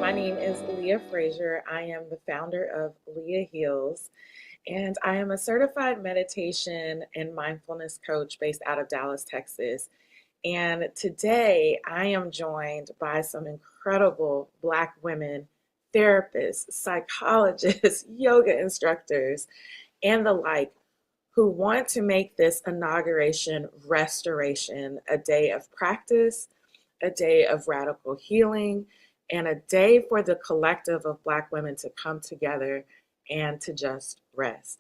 My name is Leah Frazier. I am the founder of Leah Heals, and I am a certified meditation and mindfulness coach based out of Dallas, Texas. And today I am joined by some incredible Black women, therapists, psychologists, yoga instructors, and the like, who want to make this inauguration restoration a day of practice, a day of radical healing, and a day for the collective of Black women to come together and to just rest.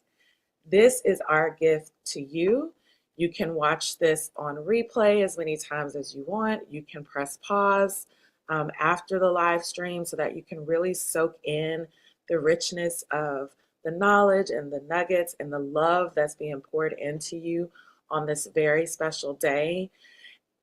This is our gift to you. You can watch this on replay as many times as you want. You can press pause after the live stream so that you can really soak in the richness of the knowledge and the nuggets and the love that's being poured into you on this very special day.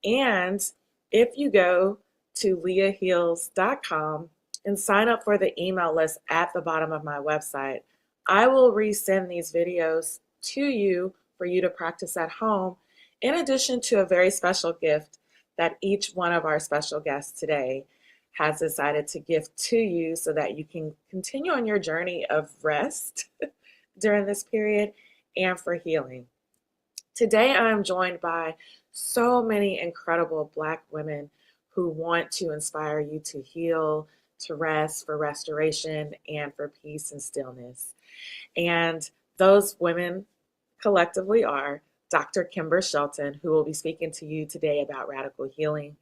And if you go to leahheals.com and sign up for the email list at the bottom of my website, I will resend these videos to you for you to practice at home, in addition to a very special gift that each one of our special guests today has decided to gift to you so that you can continue on your journey of rest during this period and for healing. Today, I'm joined by so many incredible Black women who want to inspire you to heal, to rest, for restoration, and for peace and stillness. And those women collectively are Dr. Kimber Shelton, who will be speaking to you today about radical healing.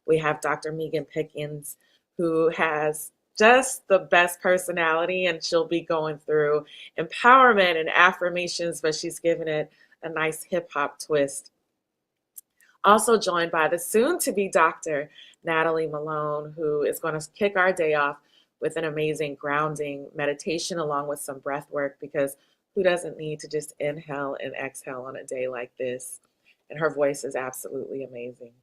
We have Dr. Pickens, who has just the best personality, and she'll be going through empowerment and affirmations, but she's given it a nice hip hop twist. Also joined by the soon-to-be Dr. Natalie Malone, who is going to kick our day off with an amazing grounding meditation along with some breath work, because who doesn't need to just inhale and exhale on a day like this? And her voice is absolutely amazing.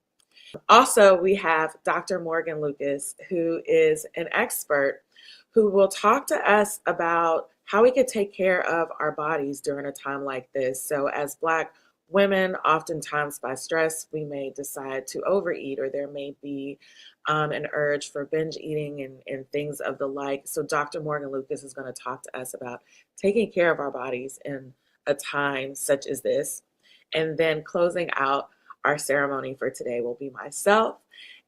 Also, we have Dr. Morgan Lucas, who is an expert who will talk to us about how we could take care of our bodies during a time like this. So as Black women, oftentimes by stress, we may decide to overeat, or there may be an urge for binge eating and things of the like. So Dr. Morgan Lucas is going to talk to us about taking care of our bodies in a time such as this. And then closing out our ceremony for today will be myself,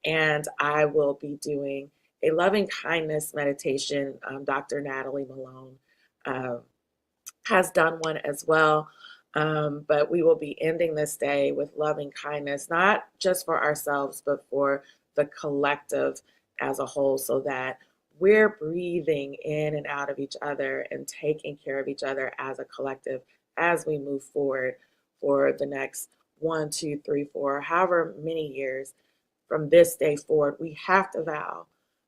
and I will be doing a loving kindness meditation. Dr. Natalie Malone has done one as well. But we will be ending this day with loving kindness, not just for ourselves, but for the collective as a whole, so that we're breathing in and out of each other and taking care of each other as a collective as we move forward for the next 1, 2, 3, 4, however many years from this day forward. We have to vow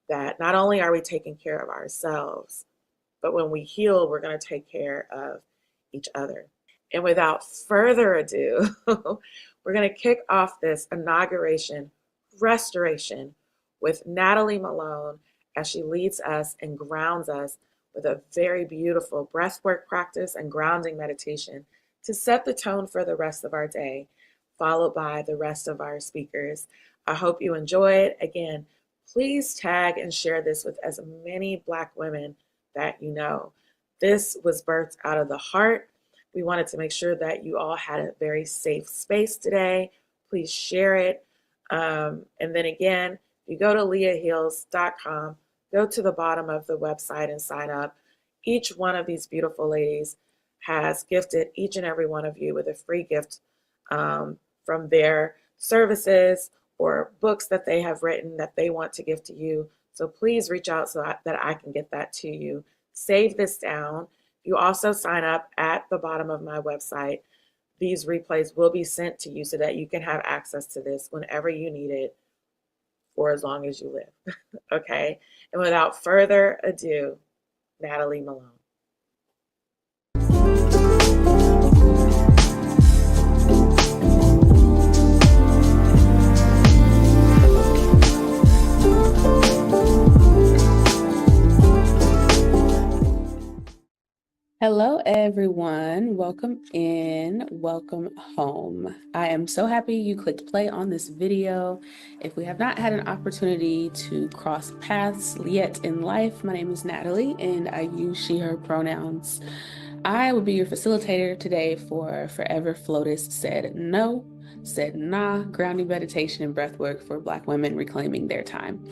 that not only are we taking care of ourselves, but when we heal, we're going to take care of each other. And without further ado, we're going to kick off this inauguration restoration with Natalie Malone as she leads us and grounds us with a very beautiful breathwork practice and grounding meditation to set the tone for the rest of our day, followed by the rest of our speakers. I hope you enjoy it. Again, please tag and share this with as many Black women that you know. This was birthed out of the heart. We wanted to make sure that you all had a very safe space today. Please share it. And then again, you go to leahheals.com, go to the bottom of the website and sign up. Each one of these beautiful ladies has gifted each and every one of you with a free gift from their services or books that they have written that they want to give to you. So please reach out so that I can get that to you. Save this down. You also sign up at the bottom of my website. These replays will be sent to you so that you can have access to this whenever you need it for as long as you live. Okay? And without further ado, Natalie Malone. Hello, everyone. Welcome in. Welcome home. I am so happy you clicked play on this video. If we have not had an opportunity to cross paths yet in life, my name is Natalie and I use she, her pronouns. I will be your facilitator today for Forever Flotus Said No, Said Nah, grounding meditation and breathwork for Black women reclaiming their time.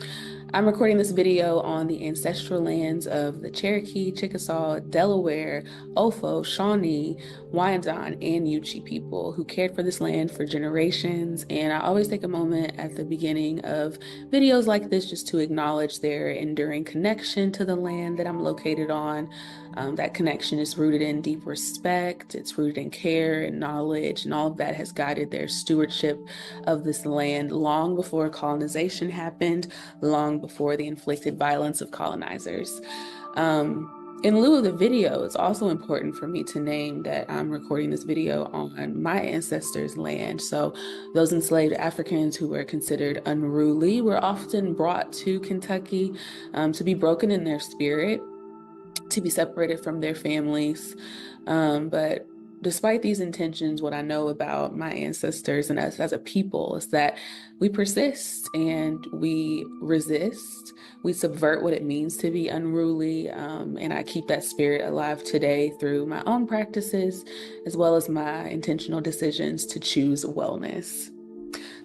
I'm recording this video on the ancestral lands of the Cherokee, Chickasaw, Delaware, Ofo, Shawnee, Wyandot, and Yuchi people who cared for this land for generations. And I always take a moment at the beginning of videos like this just to acknowledge their enduring connection to the land that I'm located on. That connection is rooted in deep respect, it's rooted in care and knowledge, and all of that has guided their stewardship of this land long before colonization happened, long before the inflicted violence of colonizers. In lieu of the video, it's also important for me to name that I'm recording this video on my ancestors' land. So those enslaved Africans who were considered unruly were often brought to Kentucky to be broken in their spirit, to be separated from their families. But despite these intentions, what I know about my ancestors and us as a people is that we persist and we resist. We subvert what it means to be unruly. And I keep that spirit alive today through my own practices, as well as my intentional decisions to choose wellness.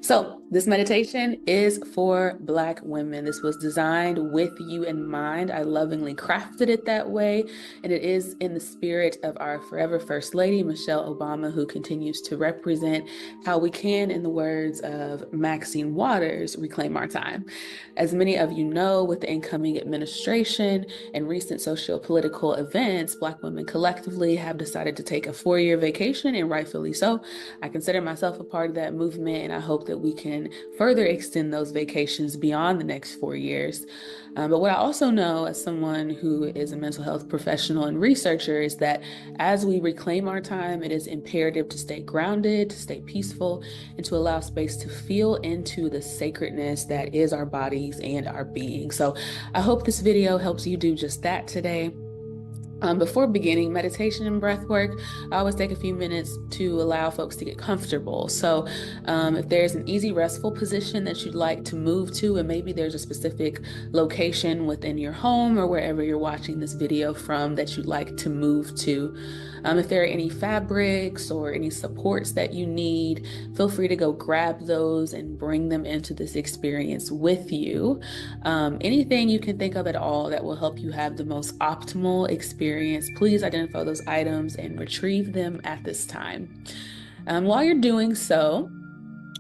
So this meditation is for Black women. This was designed with you in mind. I lovingly crafted it that way. And it is in the spirit of our forever First Lady, Michelle Obama, who continues to represent how we can, in the words of Maxine Waters, reclaim our time. As many of you know, with the incoming administration and recent socio-political events, Black women collectively have decided to take a 4-year vacation, and rightfully so. I consider myself a part of that movement, and I hope that we can further extend those vacations beyond the next 4 years. But what I also know as someone who is a mental health professional and researcher is that as we reclaim our time, it is imperative to stay grounded, to stay peaceful, and to allow space to feel into the sacredness that is our bodies and our being. So I hope this video helps you do just that today. Before beginning meditation and breath work, I always take a few minutes to allow folks to get comfortable. So if there's an easy, restful position that you'd like to move to, and maybe there's a specific location within your home or wherever you're watching this video from that you'd like to move to. If there are any fabrics or any supports that you need, feel free to go grab those and bring them into this experience with you. Anything you can think of at all that will help you have the most optimal experience, please identify those items and retrieve them at this time. While you're doing so,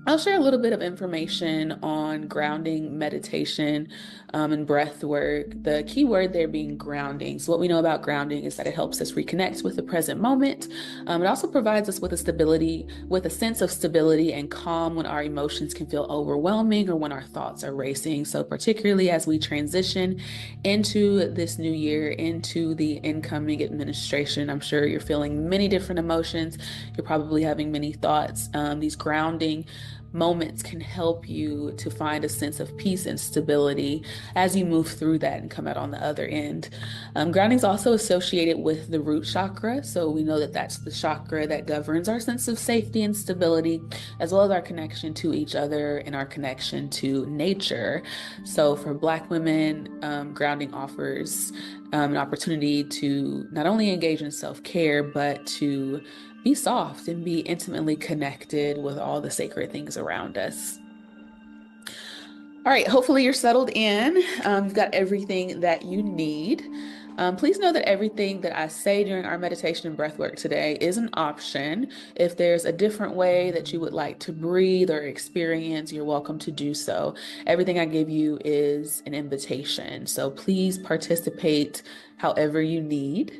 I'll share a little bit of information on grounding meditation and breath work. The key word there being grounding. So what we know about grounding is that it helps us reconnect with the present moment. It also provides us with a sense of stability and calm when our emotions can feel overwhelming or when our thoughts are racing. So particularly as we transition into this new year, into the incoming administration, I'm sure you're feeling many different emotions. You're probably having many thoughts. These grounding moments can help you to find a sense of peace and stability as you move through that and come out on the other end. Grounding is also associated with the root chakra. So we know that that's the chakra that governs our sense of safety and stability, as well as our connection to each other and our connection to nature. So for Black women, grounding offers an opportunity to not only engage in self-care, but to be soft and be intimately connected with all the sacred things around us. All right, hopefully you're settled in. You've got everything that you need. Please know that everything that I say during our meditation and breath work today is an option. If there's a different way that you would like to breathe or experience, you're welcome to do so. Everything I give you is an invitation. So please participate however you need.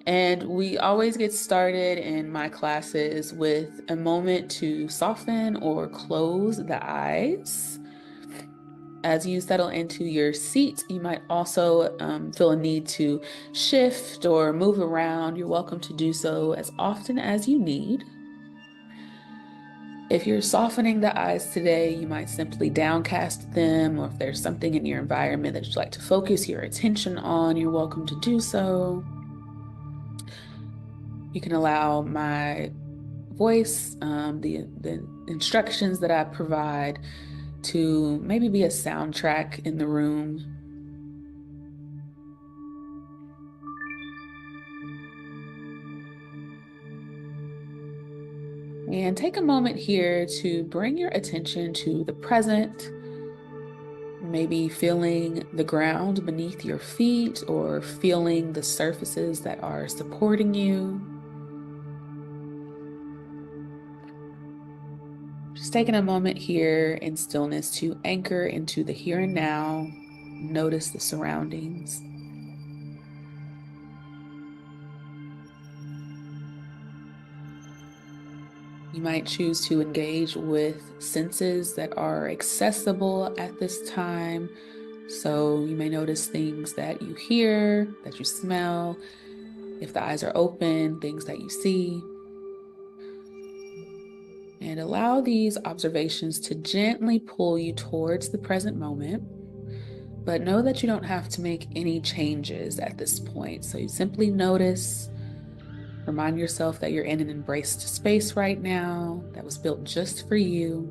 And we always get started in my classes with a moment to soften or close the eyes. As you settle into your seat, you might also feel a need to shift or move around. You're welcome to do so as often as you need. If you're softening the eyes today, you might simply downcast them, or if there's something in your environment that you'd like to focus your attention on, you're welcome to do so. You can allow my voice, the instructions that I provide, to maybe be a soundtrack in the room. And take a moment here to bring your attention to the present, maybe feeling the ground beneath your feet or feeling the surfaces that are supporting you. Just taking a moment here in stillness to anchor into the here and now, notice the surroundings. You might choose to engage with senses that are accessible at this time. So you may notice things that you hear, that you smell, if the eyes are open, things that you see. And allow these observations to gently pull you towards the present moment. But know that you don't have to make any changes at this point. So you simply notice. Remind yourself that you're in an embraced space right now that was built just for you.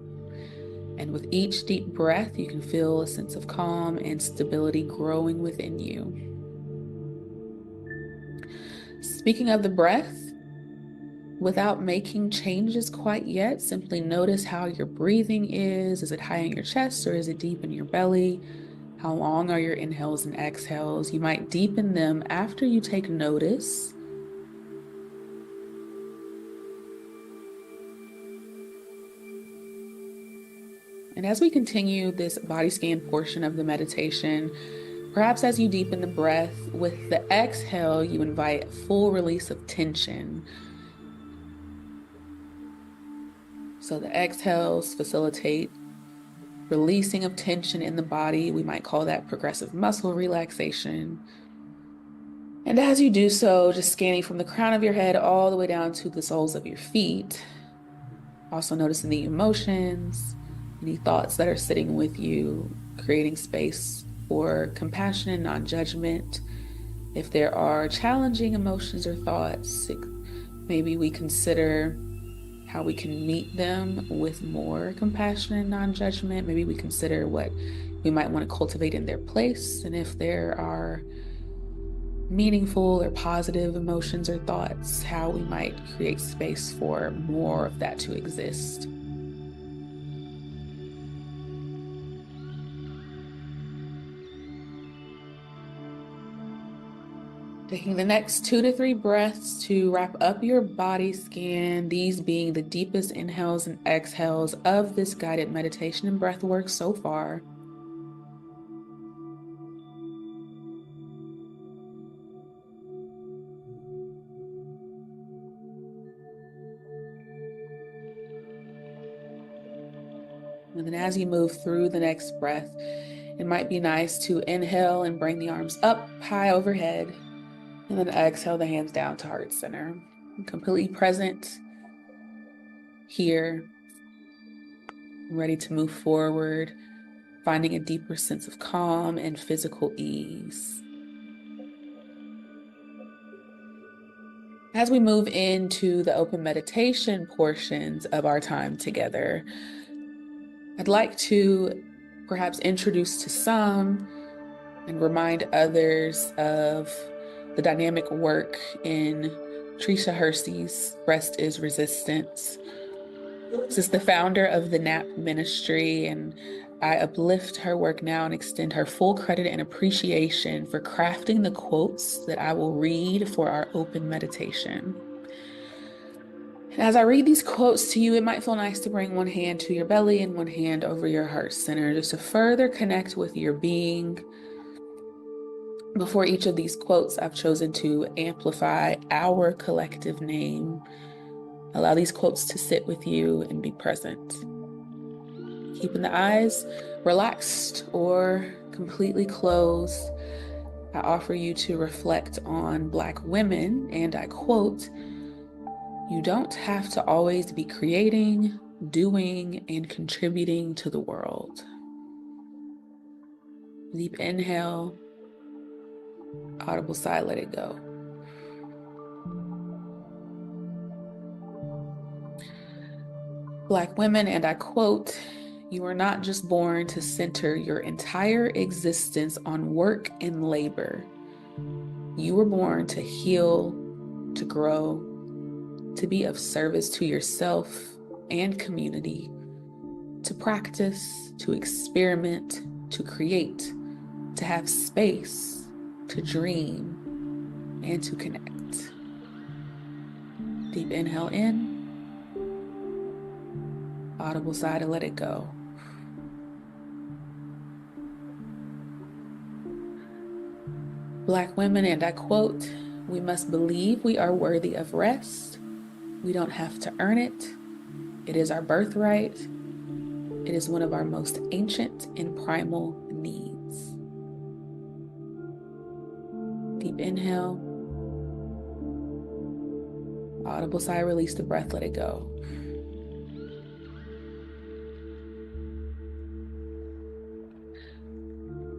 And with each deep breath, you can feel a sense of calm and stability growing within you. Speaking of the breath, without making changes quite yet, simply notice how your breathing is. Is it high in your chest or is it deep in your belly? How long are your inhales and exhales? You might deepen them after you take notice. And as we continue this body scan portion of the meditation, perhaps as you deepen the breath, with the exhale, you invite full release of tension. So the exhales facilitate releasing of tension in the body. We might call that progressive muscle relaxation. And as you do so, just scanning from the crown of your head all the way down to the soles of your feet, also noticing the emotions, any thoughts that are sitting with you, creating space for compassion and non-judgment. If there are challenging emotions or thoughts, maybe we consider how we can meet them with more compassion and non-judgment. Maybe we consider what we might want to cultivate in their place. And if there are meaningful or positive emotions or thoughts, how we might create space for more of that to exist. Taking the next 2 to 3 breaths to wrap up your body scan, these being the deepest inhales and exhales of this guided meditation and breath work so far. And then as you move through the next breath, it might be nice to inhale and bring the arms up high overhead, and then exhale the hands down to heart center. I'm completely present here, ready to move forward, finding a deeper sense of calm and physical ease. As we move into the open meditation portions of our time together, I'd like to perhaps introduce to some and remind others of the dynamic work in Trisha Hersey's Rest is Resistance. This is the founder of the NAP ministry, and I uplift her work now and extend her full credit and appreciation for crafting the quotes that I will read for our open meditation. And as I read these quotes to you, it might feel nice to bring one hand to your belly and one hand over your heart center, just to further connect with your being. Before each of these quotes, I've chosen to amplify our collective name. Allow these quotes to sit with you and be present. Keeping the eyes relaxed or completely closed, I offer you to reflect on Black women, and I quote, "You don't have to always be creating, doing, and contributing to the world." Deep inhale, audible sigh, let it go. Black women, and I quote, "You were not just born to center your entire existence on work and labor. You were born to heal, to grow, to be of service to yourself and community, to practice, to experiment, to create, to have space, to dream, and to connect." Deep inhale in, audible sigh to let it go. Black women, and I quote, "We must believe we are worthy of rest. We don't have to earn it. It is our birthright. It is one of our most ancient and primal needs." Deep inhale. Audible sigh, release the breath, let it go.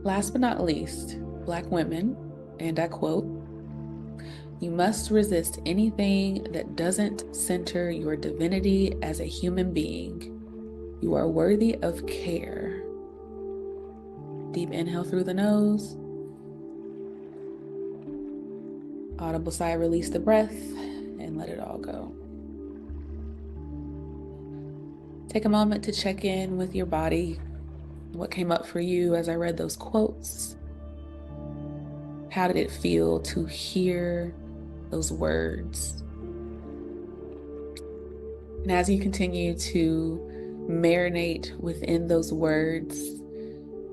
Last but not least, Black women, and I quote, "You must resist anything that doesn't center your divinity as a human being. You are worthy of care." Deep inhale through the nose. Audible sigh, release the breath, and let it all go. Take a moment to check in with your body. What came up for you as I read those quotes? How did it feel to hear those words? And as you continue to marinate within those words,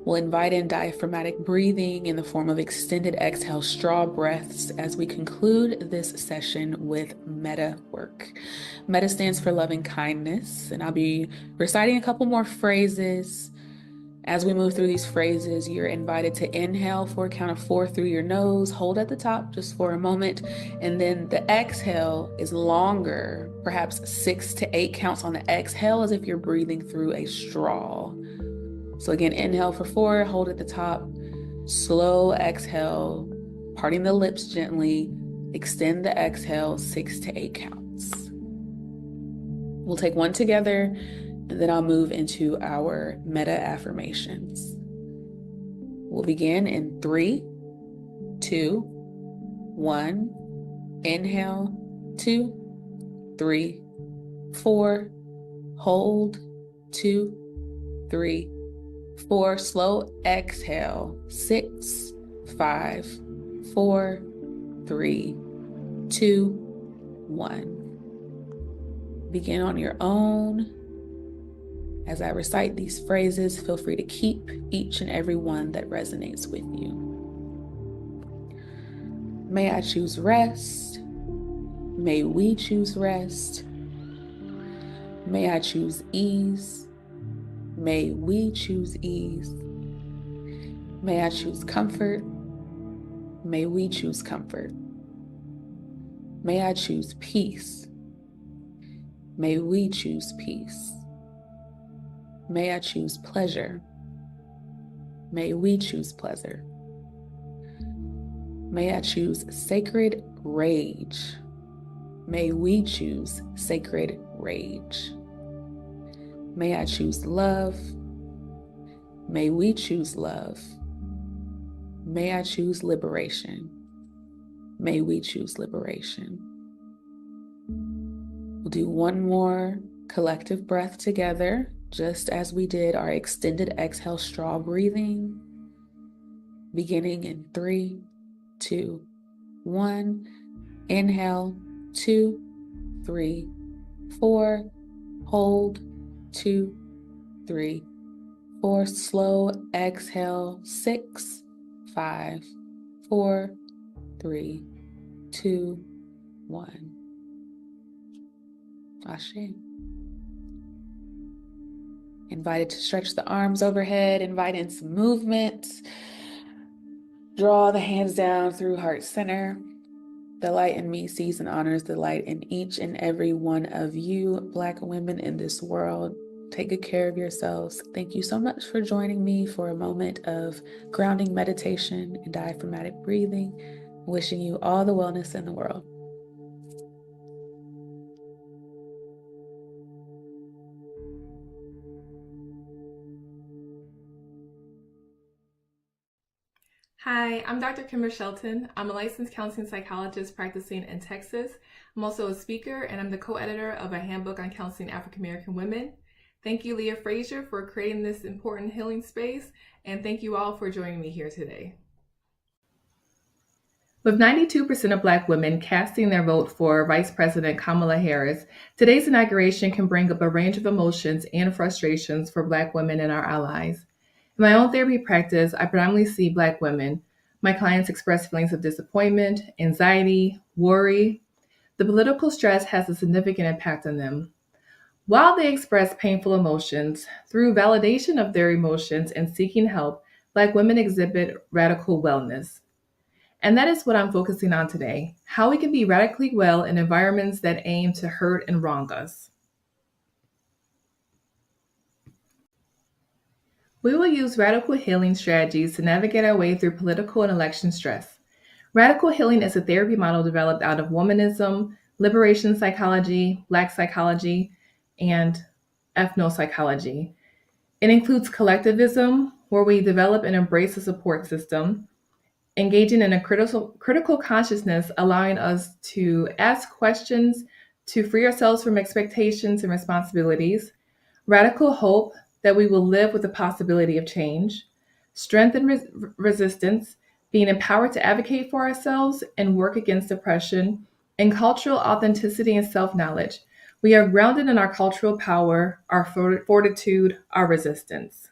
we'll invite in diaphragmatic breathing in the form of extended exhale, straw breaths, as we conclude this session with metta work. Metta stands for loving kindness, and I'll be reciting a couple more phrases. As we move through these phrases, you're invited to inhale for a count of 4 through your nose, hold at the top just for a moment, and then the exhale is longer, perhaps 6 to 8 counts on the exhale, as if you're breathing through a straw. So again, inhale for 4, hold at the top, slow exhale, parting the lips gently, extend the exhale, 6 to 8 counts. We'll take one together, and then I'll move into our metta affirmations. We'll begin in 3, 2, 1. Inhale, 2, 3, 4. Hold, 2, 3, 4. Slow exhale, 6, 5, 4, 3, 2, 1. Begin on your own. As I recite these phrases, feel free to keep each and every one that resonates with you. May I choose rest. May we choose rest. May I choose ease. May we choose ease. May I choose comfort. May we choose comfort. May I choose peace. May we choose peace. May I choose pleasure. May we choose pleasure. May I choose sacred rage. May we choose sacred rage. May I choose love. May we choose love. May I choose liberation. May we choose liberation. We'll do one more collective breath together, just as we did our extended exhale straw breathing, beginning in 3, 2, 1. Inhale, 2, 3, 4. Hold, 2, 3, 4. Slow exhale, 6, 5, 4, 3, 2, 1. Ashe. Invited to stretch the arms overhead, invite in some movement. Draw the hands down through heart center. The light in me sees and honors the light in each and every one of you, Black women in this world. Take good care of yourselves. Thank you so much for joining me for a moment of grounding meditation and diaphragmatic breathing. Wishing you all the wellness in the world. Hi, I'm Dr. Kimber Shelton. I'm a licensed counseling psychologist practicing in Texas. I'm also a speaker, and I'm the co-editor of a handbook on counseling African American women. Thank you, Leah Frazier, for creating this important healing space, and thank you all for joining me here today. With 92% of Black women casting their vote for Vice President Kamala Harris, today's inauguration can bring up a range of emotions and frustrations for Black women and our allies. In my own therapy practice, I predominantly see Black women. My clients express feelings of disappointment, anxiety, worry. The political stress has a significant impact on them. While they express painful emotions, through validation of their emotions and seeking help, Black women exhibit radical wellness. And that is what I'm focusing on today, how we can be radically well in environments that aim to hurt and wrong us. We will use radical healing strategies to navigate our way through political and election stress. Radical healing is a therapy model developed out of womanism, liberation psychology, Black psychology, and ethnopsychology. It includes collectivism, where we develop and embrace a support system, engaging in a critical consciousness, allowing us to ask questions, to free ourselves from expectations and responsibilities, radical hope that we will live with the possibility of change, strength and resistance, being empowered to advocate for ourselves and work against oppression, and cultural authenticity and self-knowledge. We are grounded in our cultural power, our fortitude, our resistance.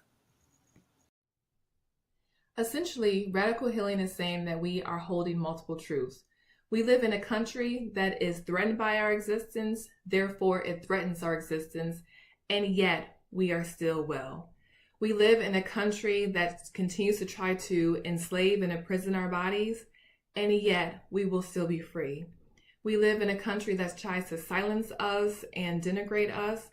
Essentially, radical healing is saying that we are holding multiple truths. We live in a country that is threatened by our existence, therefore it threatens our existence, and yet we are still well. We live in a country that continues to try to enslave and imprison our bodies, and yet we will still be free. We live in a country that tries to silence us and denigrate us,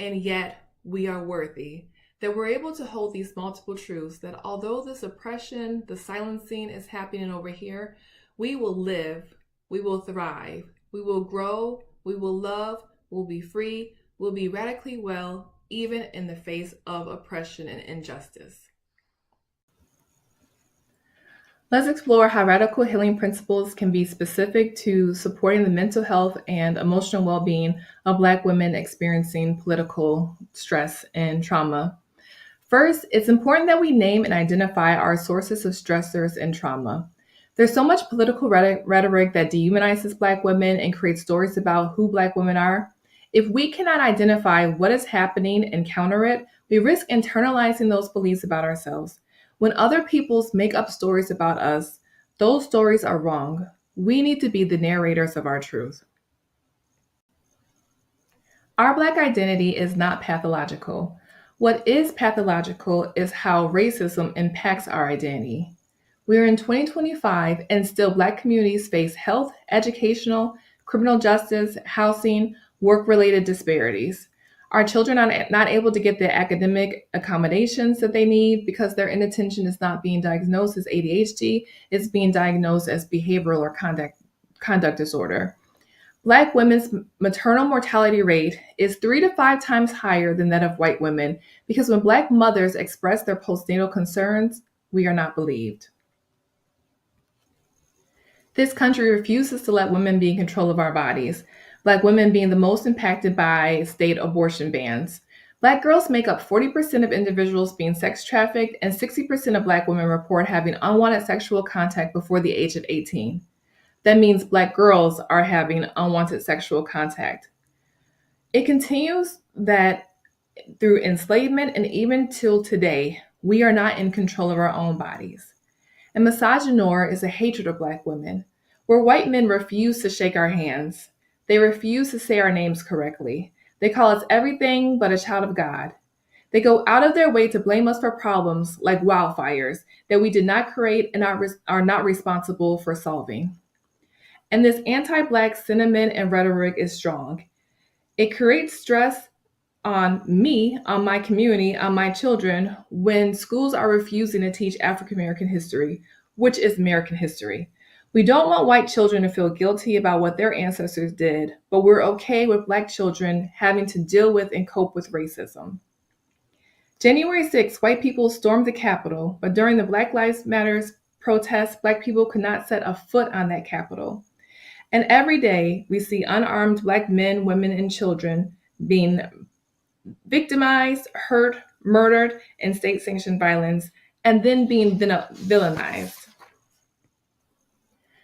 and yet we are worthy. That we're able to hold these multiple truths, that although this oppression, the silencing is happening over here, we will live, we will thrive, we will grow, we will love, we'll be free, we'll be radically well, even in the face of oppression and injustice. Let's explore how radical healing principles can be specific to supporting the mental health and emotional well-being of Black women experiencing political stress and trauma. First, it's important that we name and identify our sources of stressors and trauma. There's so much political rhetoric that dehumanizes Black women and creates stories about who Black women are. If we cannot identify what is happening and counter it, we risk internalizing those beliefs about ourselves. When other peoples make up stories about us, those stories are wrong. We need to be the narrators of our truth. Our Black identity is not pathological. What is pathological is how racism impacts our identity. We are in 2025 and still Black communities face health, educational, criminal justice, housing, work-related disparities. Our children are not able to get the academic accommodations that they need because their inattention is not being diagnosed as ADHD, it's being diagnosed as behavioral or conduct disorder. Black women's maternal mortality rate is 3 to 5 times higher than that of white women because when Black mothers express their postnatal concerns, we are not believed. This country refuses to let women be in control of our bodies, Black women being the most impacted by state abortion bans. Black girls make up 40% of individuals being sex trafficked, and 60% of Black women report having unwanted sexual contact before the age of 18. That means Black girls are having unwanted sexual contact. It continues that through enslavement and even till today, we are not in control of our own bodies. And misogynoir is a hatred of Black women, where white men refuse to shake our hands. They refuse to say our names correctly. They call us everything but a child of God. They go out of their way to blame us for problems like wildfires that we did not create and are not responsible for solving. And this anti-Black sentiment and rhetoric is strong. It creates stress on me, on my community, on my children, when schools are refusing to teach African American history, which is American history. We don't want white children to feel guilty about what their ancestors did, but we're okay with Black children having to deal with and cope with racism. January 6th, white people stormed the Capitol, but during the Black Lives Matter protests, Black people could not set a foot on that Capitol. And every day we see unarmed Black men, women, and children being victimized, hurt, murdered in state-sanctioned violence, and then being villainized.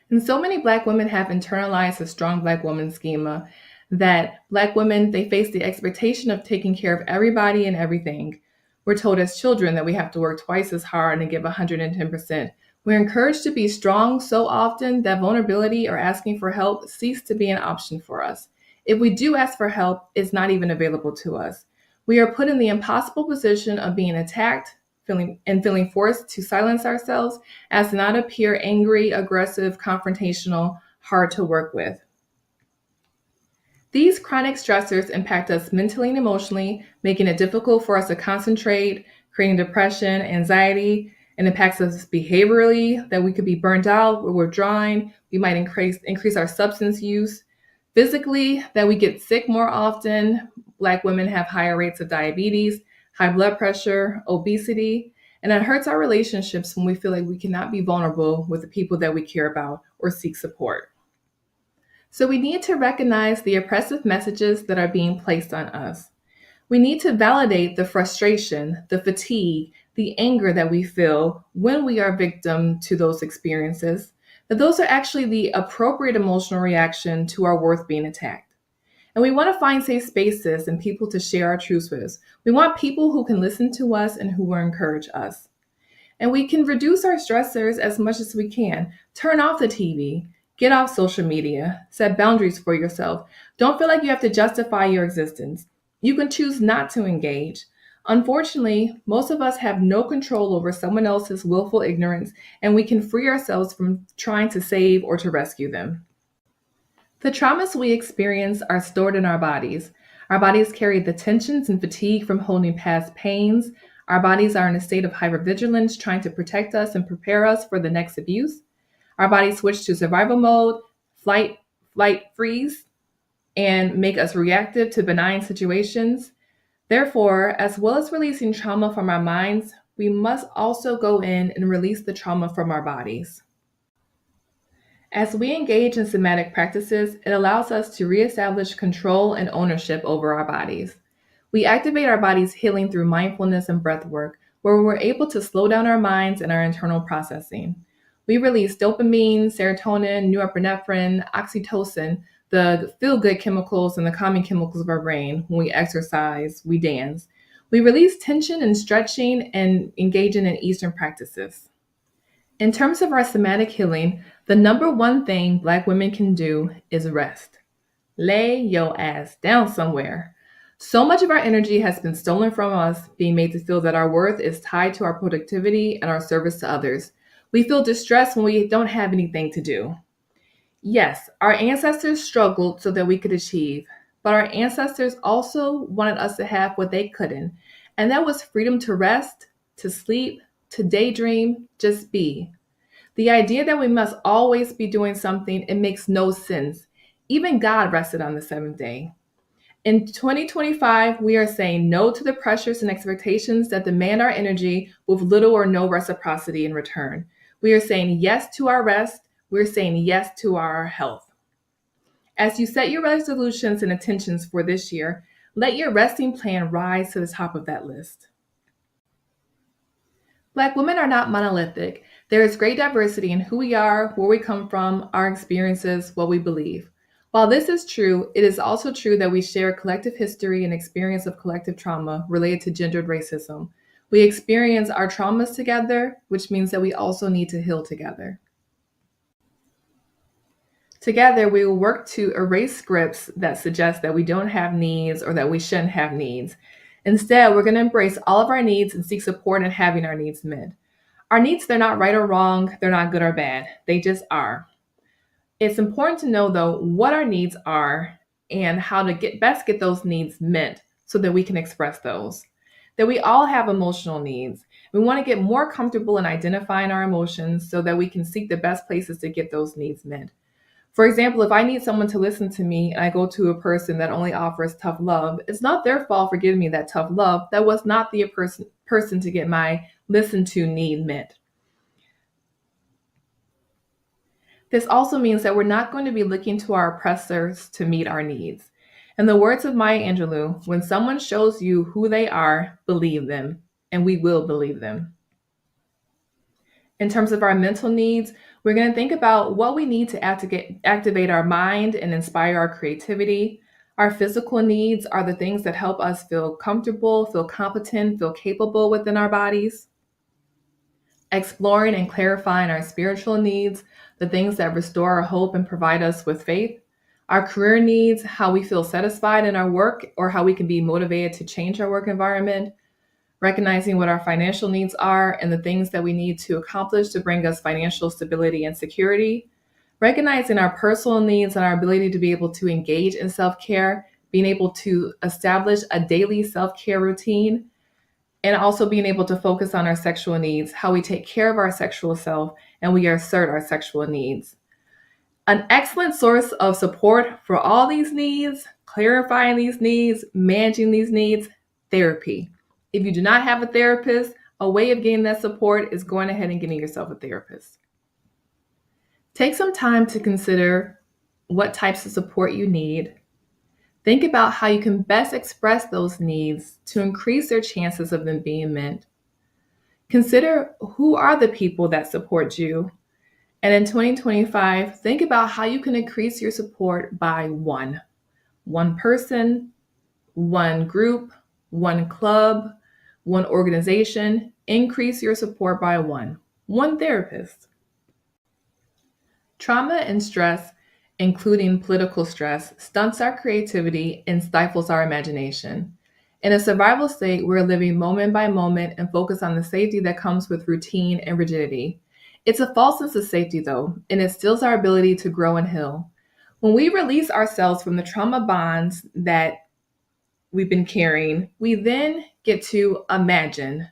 And so many Black women have internalized the strong Black woman schema that Black women, they face the expectation of taking care of everybody and everything. We're told as children that we have to work twice as hard and give 110%. We're encouraged to be strong so often that vulnerability or asking for help cease to be an option for us. If we do ask for help, it's not even available to us. We are put in the impossible position of being attacked, feeling forced to silence ourselves as to not appear angry, aggressive, confrontational, hard to work with. These chronic stressors impact us mentally and emotionally, making it difficult for us to concentrate, creating depression, anxiety, and impacts us behaviorally, that we could be burnt out, we're withdrawing, we might increase our substance use. Physically, that we get sick more often. Black women have higher rates of diabetes, high blood pressure, obesity, and it hurts our relationships when we feel like we cannot be vulnerable with the people that we care about or seek support. So we need to recognize the oppressive messages that are being placed on us. We need to validate the frustration, the fatigue, the anger that we feel when we are victim to those experiences, that those are actually the appropriate emotional reaction to our worth being attacked. And we want to find safe spaces and people to share our truths with. We want people who can listen to us and who will encourage us. And we can reduce our stressors as much as we can. Turn off the TV, get off social media, set boundaries for yourself. Don't feel like you have to justify your existence. You can choose not to engage. Unfortunately, most of us have no control over someone else's willful ignorance, and we can free ourselves from trying to save or to rescue them. The traumas we experience are stored in our bodies. Our bodies carry the tensions and fatigue from holding past pains. Our bodies are in a state of hypervigilance, trying to protect us and prepare us for the next abuse. Our bodies switch to survival mode, flight, freeze, and make us reactive to benign situations. Therefore, as well as releasing trauma from our minds, we must also go in and release the trauma from our bodies. As we engage in somatic practices, it allows us to reestablish control and ownership over our bodies. We activate our body's healing through mindfulness and breathwork, where we're able to slow down our minds and our internal processing. We release dopamine, serotonin, norepinephrine, oxytocin, the feel-good chemicals and the calming chemicals of our brain when we exercise, we dance. We release tension and stretching and engaging in Eastern practices. In terms of our somatic healing, the number one thing Black women can do is rest. Lay your ass down somewhere. So much of our energy has been stolen from us, being made to feel that our worth is tied to our productivity and our service to others. We feel distressed when we don't have anything to do. Yes, our ancestors struggled so that we could achieve, but our ancestors also wanted us to have what they couldn't, and that was freedom to rest, to sleep, to daydream, just be. The idea that we must always be doing something, it makes no sense. Even God rested on the seventh day. In 2025, we are saying no to the pressures and expectations that demand our energy with little or no reciprocity in return. We are saying yes to our rest. We're saying yes to our health. As you set your resolutions and intentions for this year, let your resting plan rise to the top of that list. Black women are not monolithic. There is great diversity in who we are, where we come from, our experiences, what we believe. While this is true, it is also true that we share a collective history and experience of collective trauma related to gendered racism. We experience our traumas together, which means that we also need to heal together. Together, we will work to erase scripts that suggest that we don't have needs or that we shouldn't have needs. Instead, we're going to embrace all of our needs and seek support in having our needs met. Our needs, they're not right or wrong, they're not good or bad, they just are. It's important to know, though, what our needs are and how to best get those needs met so that we can express those. That we all have emotional needs. We want to get more comfortable in identifying our emotions so that we can seek the best places to get those needs met. For example, if I need someone to listen to me and I go to a person that only offers tough love, it's not their fault for giving me that tough love. That was not the person to get my listen to need met. This also means that we're not going to be looking to our oppressors to meet our needs. In the words of Maya Angelou, when someone shows you who they are, believe them, and we will believe them. In terms of our mental needs, we're going to think about what we need to activate our mind and inspire our creativity. Our physical needs are the things that help us feel comfortable, feel competent, feel capable within our bodies. Exploring and clarifying our spiritual needs, the things that restore our hope and provide us with faith. Our career needs, how we feel satisfied in our work or how we can be motivated to change our work environment. Recognizing what our financial needs are and the things that we need to accomplish to bring us financial stability and security. Recognizing our personal needs and our ability to be able to engage in self-care, being able to establish a daily self-care routine, and also being able to focus on our sexual needs, how we take care of our sexual self and we assert our sexual needs. An excellent source of support for all these needs, clarifying these needs, managing these needs, therapy. If you do not have a therapist, a way of getting that support is going ahead and getting yourself a therapist. Take some time to consider what types of support you need. Think about how you can best express those needs to increase their chances of them being met. Consider who are the people that support you. And in 2025, think about how you can increase your support by one person, one group, one club, one organization. Increase your support by one therapist. Trauma and stress, including political stress, stunts our creativity and stifles our imagination. In a survival state, we're living moment by moment and focus on the safety that comes with routine and rigidity. It's a false sense of safety, though, and it stills our ability to grow and heal. When we release ourselves from the trauma bonds that we've been carrying, we then get to imagine,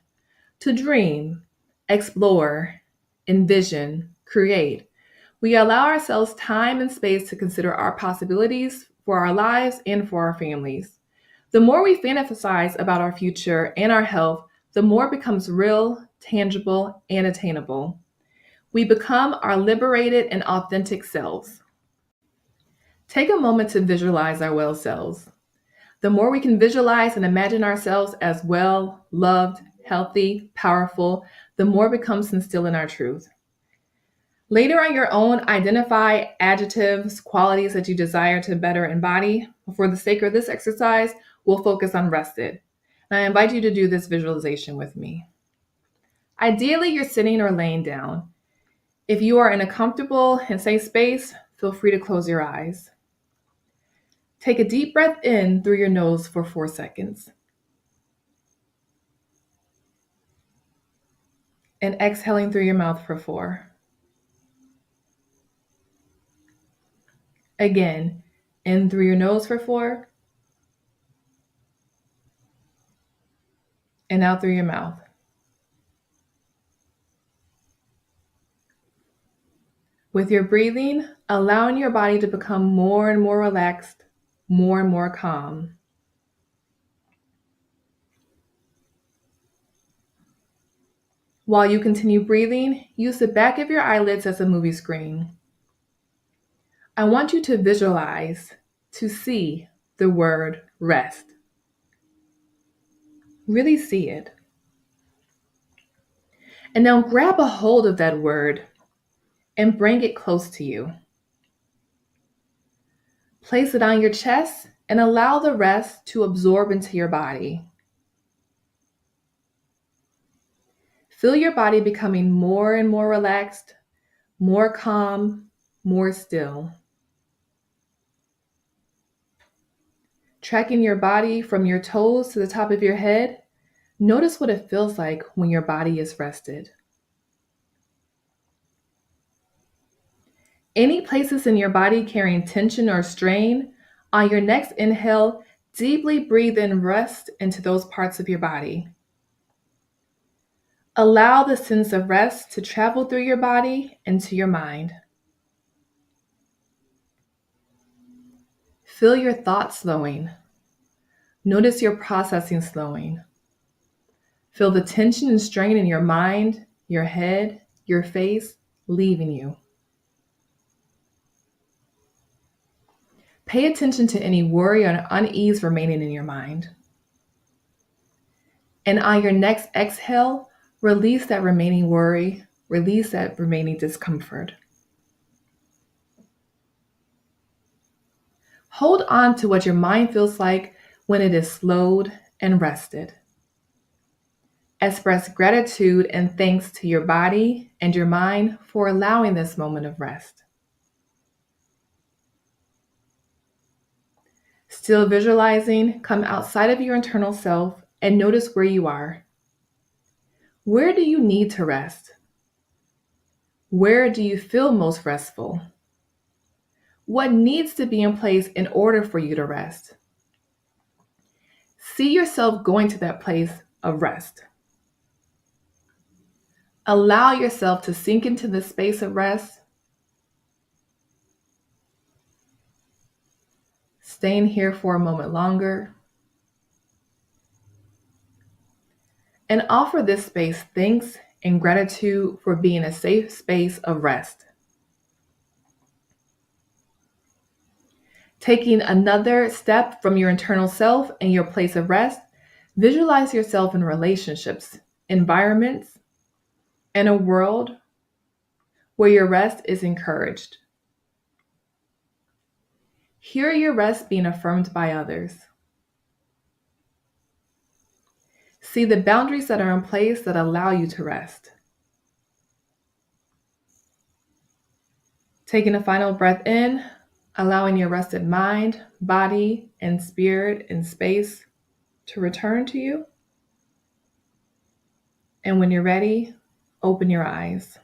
to dream, explore, envision, create. We allow ourselves time and space to consider our possibilities for our lives and for our families. The more we fantasize about our future and our health, the more it becomes real, tangible, and attainable. We become our liberated and authentic selves. Take a moment to visualize our well selves. The more we can visualize and imagine ourselves as well, loved, healthy, powerful, the more it becomes instilled in our truth. Later on your own, identify adjectives, qualities that you desire to better embody. For the sake of this exercise, we'll focus on rested. And I invite you to do this visualization with me. Ideally, you're sitting or laying down. If you are in a comfortable and safe space, feel free to close your eyes. Take a deep breath in through your nose for 4 seconds. And exhaling through your mouth for 4. Again, in through your nose for 4. And out through your mouth. With your breathing, allowing your body to become more and more relaxed, more and more calm. While you continue breathing, use the back of your eyelids as a movie screen. I want you to visualize, to see the word rest. Really see it. And now grab a hold of that word and bring it close to you. Place it on your chest and allow the rest to absorb into your body. Feel your body becoming more and more relaxed, more calm, more still. Tracking your body from your toes to the top of your head, notice what it feels like when your body is rested. Any places in your body carrying tension or strain, on your next inhale, deeply breathe in rest into those parts of your body. Allow the sense of rest to travel through your body into your mind. Feel your thoughts slowing. Notice your processing slowing. Feel the tension and strain in your mind, your head, your face leaving you. Pay attention to any worry or unease remaining in your mind. And on your next exhale, release that remaining worry, release that remaining discomfort. Hold on to what your mind feels like when it is slowed and rested. Express gratitude and thanks to your body and your mind for allowing this moment of rest. Still visualizing, come outside of your internal self and notice where you are. Where do you need to rest? Where do you feel most restful? What needs to be in place in order for you to rest? See yourself going to that place of rest. Allow yourself to sink into the space of rest. Staying here for a moment longer. And offer this space thanks and gratitude for being a safe space of rest. Taking another step from your internal self and your place of rest, visualize yourself in relationships, environments, and a world where your rest is encouraged. Hear your rest being affirmed by others. See the boundaries that are in place that allow you to rest. Taking a final breath in, allowing your rested mind, body, and spirit and space to return to you. And when you're ready, open your eyes.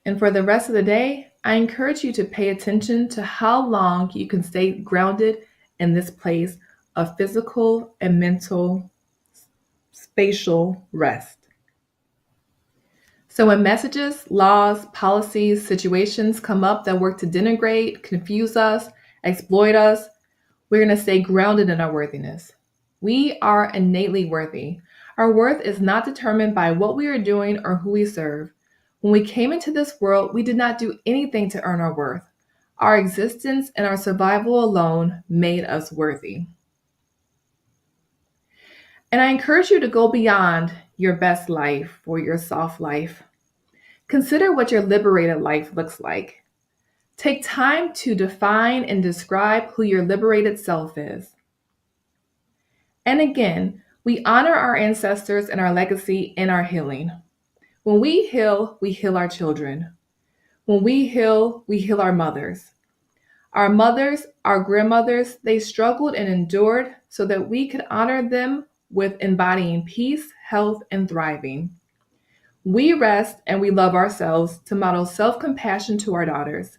And for the rest of the day, I encourage you to pay attention to how long you can stay grounded in this place of physical and mental spatial rest. So when messages, laws, policies, situations come up that work to denigrate, confuse us, exploit us, we're going to stay grounded in our worthiness. We are innately worthy. Our worth is not determined by what we are doing or who we serve. When we came into this world, we did not do anything to earn our worth. Our existence and our survival alone made us worthy. And I encourage you to go beyond your best life or your soft life. Consider what your liberated life looks like. Take time to define and describe who your liberated self is. And again, we honor our ancestors and our legacy in our healing. When we heal our children. When we heal our mothers. Our mothers, our grandmothers, they struggled and endured so that we could honor them with embodying peace, health, and thriving. We rest and we love ourselves to model self-compassion to our daughters.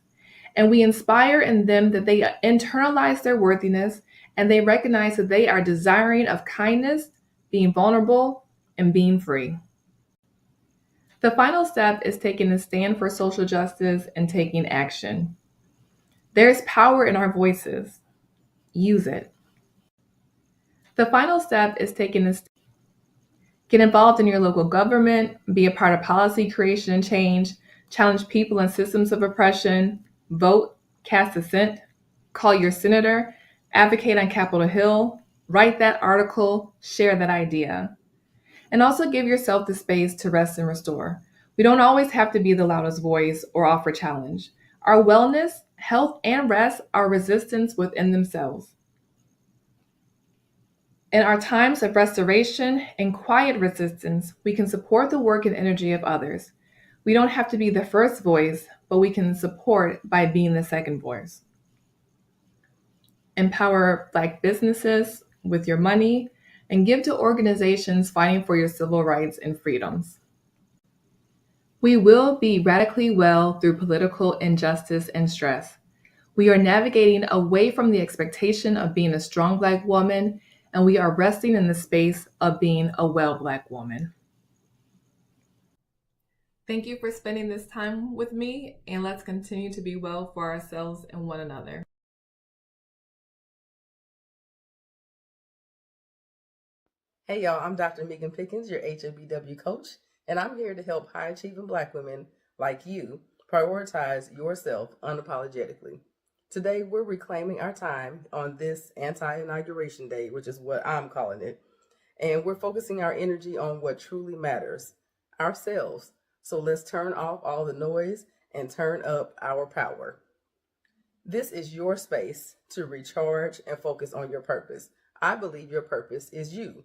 And we inspire in them that they internalize their worthiness and they recognize that they are desiring of kindness, being vulnerable, and being free. The final step is taking a stand for social justice and taking action. There's power in our voices. Use it. The final step is taking a stand. Get involved in your local government, be a part of policy creation and change, challenge people and systems of oppression, vote, cast dissent, call your senator, advocate on Capitol Hill, write that article, share that idea. And also give yourself the space to rest and restore. We don't always have to be the loudest voice or offer challenge. Our wellness, health, and rest are resistance within themselves. In our times of restoration and quiet resistance, we can support the work and energy of others. We don't have to be the first voice, but we can support by being the second voice. Empower Black businesses with your money and give to organizations fighting for your civil rights and freedoms. We will be radically well through political injustice and stress. We are navigating away from the expectation of being a strong Black woman, and we are resting in the space of being a well Black woman. Thank you for spending this time with me, and let's continue to be well for ourselves and one another. Hey y'all, I'm Dr. Pickens, your HABW coach, and I'm here to help high-achieving Black women like you Prioritize yourself unapologetically. Today, we're reclaiming our time on this anti-inauguration day, which is what I'm calling it. And we're focusing our energy on what truly matters, ourselves. So let's turn off all the noise and turn up our power. This is your space to recharge and focus on your purpose. I believe your purpose is you.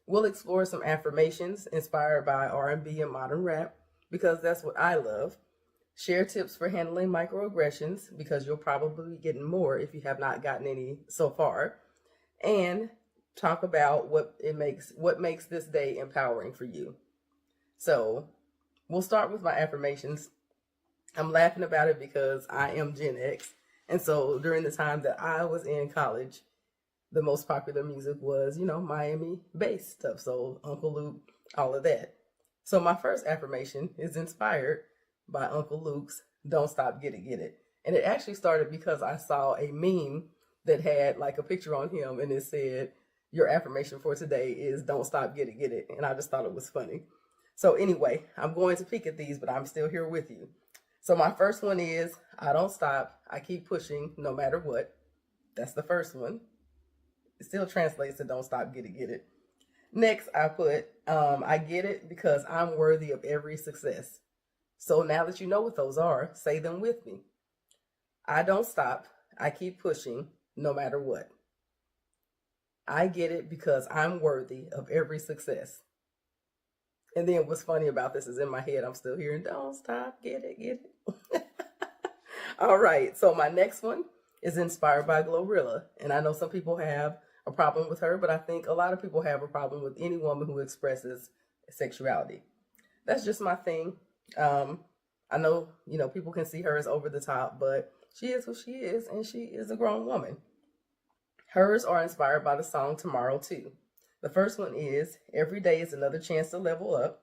We'll explore some affirmations inspired by R&B and modern rap because that's what I love. Share tips for handling microaggressions because you'll probably be getting more if you have not gotten any so far. And talk about what makes this day empowering for you. So we'll start with my affirmations. I'm laughing about it because I am Gen X. And so during the time that I was in college, the most popular music was, Miami bass stuff. So Uncle Luke, all of that. So my first affirmation is inspired by Uncle Luke's Don't Stop, Get It, Get It. And it actually started because I saw a meme that had like a picture on him and it said, your affirmation for today is don't stop, get it, get it. And I just thought it was funny. So anyway, I'm going to peek at these, but I'm still here with you. So my first one is, I don't stop. I keep pushing no matter what. That's the first one. It still translates to don't stop, get it, get it. Next, I put, I get it because I'm worthy of every success. So now that you know what those are, say them with me. I don't stop. I keep pushing no matter what. I get it because I'm worthy of every success. And then what's funny about this is in my head, I'm still hearing, don't stop, get it, get it. All right, so my next one is inspired by Glorilla. And I know some people have a problem with her, but I think a lot of people have a problem with any woman who expresses sexuality. That's just my thing. I know, people can see her as over the top, but she is who she is, and she is a grown woman. Hers are inspired by the song Tomorrow Too. The first one is, every day is another chance to level up.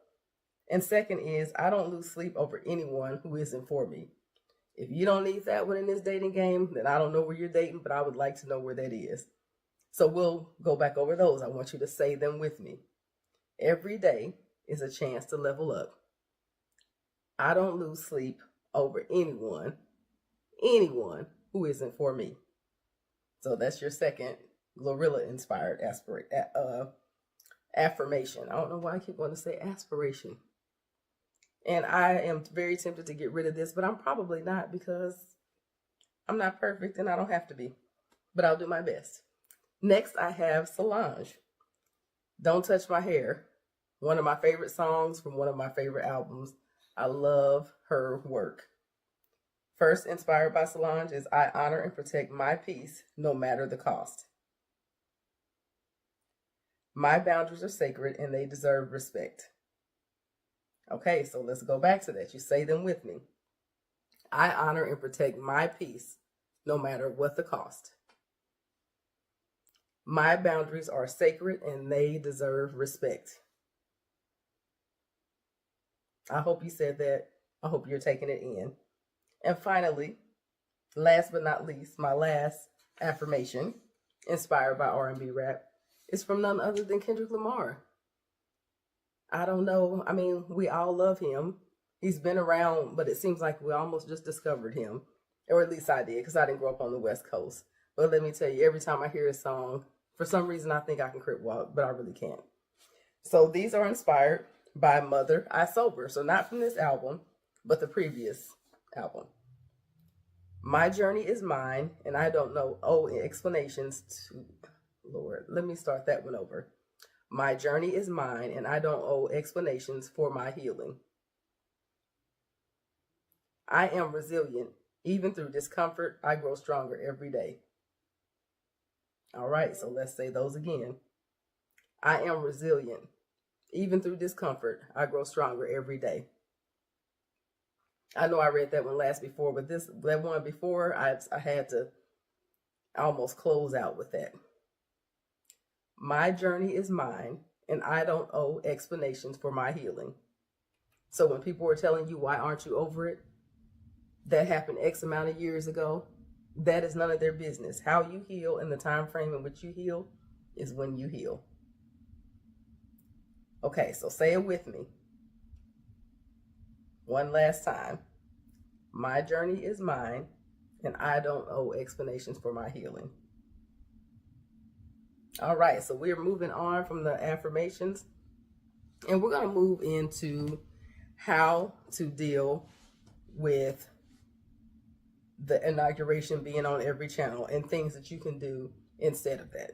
And second is, I don't lose sleep over anyone who isn't for me. If you don't need that one in this dating game, then I don't know where you're dating, but I would like to know where that is. So we'll go back over those. I want you to say them with me. Every day is a chance to level up. I don't lose sleep over anyone who isn't for me. So that's your second Glorilla-inspired affirmation. I don't know why I keep wanting to say aspiration. And I am very tempted to get rid of this, but I'm probably not because I'm not perfect and I don't have to be. But I'll do my best. Next, I have Solange. Don't Touch My Hair. One of my favorite songs from one of my favorite albums. I love her work. First, inspired by Solange, is I honor and protect my peace no matter the cost. My boundaries are sacred and they deserve respect. Okay, so let's go back to that. You say them with me. I honor and protect my peace no matter what the cost. My boundaries are sacred and they deserve respect. I hope you said that. I hope you're taking it in. And finally, last but not least, my last affirmation, inspired by R&B rap, is from none other than Kendrick Lamar. I don't know. I mean, we all love him. He's been around, but it seems like we almost just discovered him. Or at least I did, because I didn't grow up on the West Coast. But let me tell you, every time I hear a song, for some reason I think I can crip walk, but I really can't. So these are inspired by Mother, I Sober. So not from this album, but the previous album. My journey is mine, and I don't know explanations to... Lord, let me start that one over. My journey is mine, and I don't owe explanations for my healing. I am resilient. Even through discomfort, I grow stronger every day. All right, so let's say those again. I am resilient. Even through discomfort, I grow stronger every day. I know I read that one last before, but that one before, I had to almost close out with that. My journey is mine, and I don't owe explanations for my healing. So when people are telling you, why aren't you over it? That happened X amount of years ago. That is none of their business. How you heal and the time frame in which you heal is when you heal. Okay, so say it with me. One last time. My journey is mine, and I don't owe explanations for my healing. All right, so we're moving on from the affirmations, and we're going to move into how to deal with the inauguration being on every channel and things that you can do instead of that.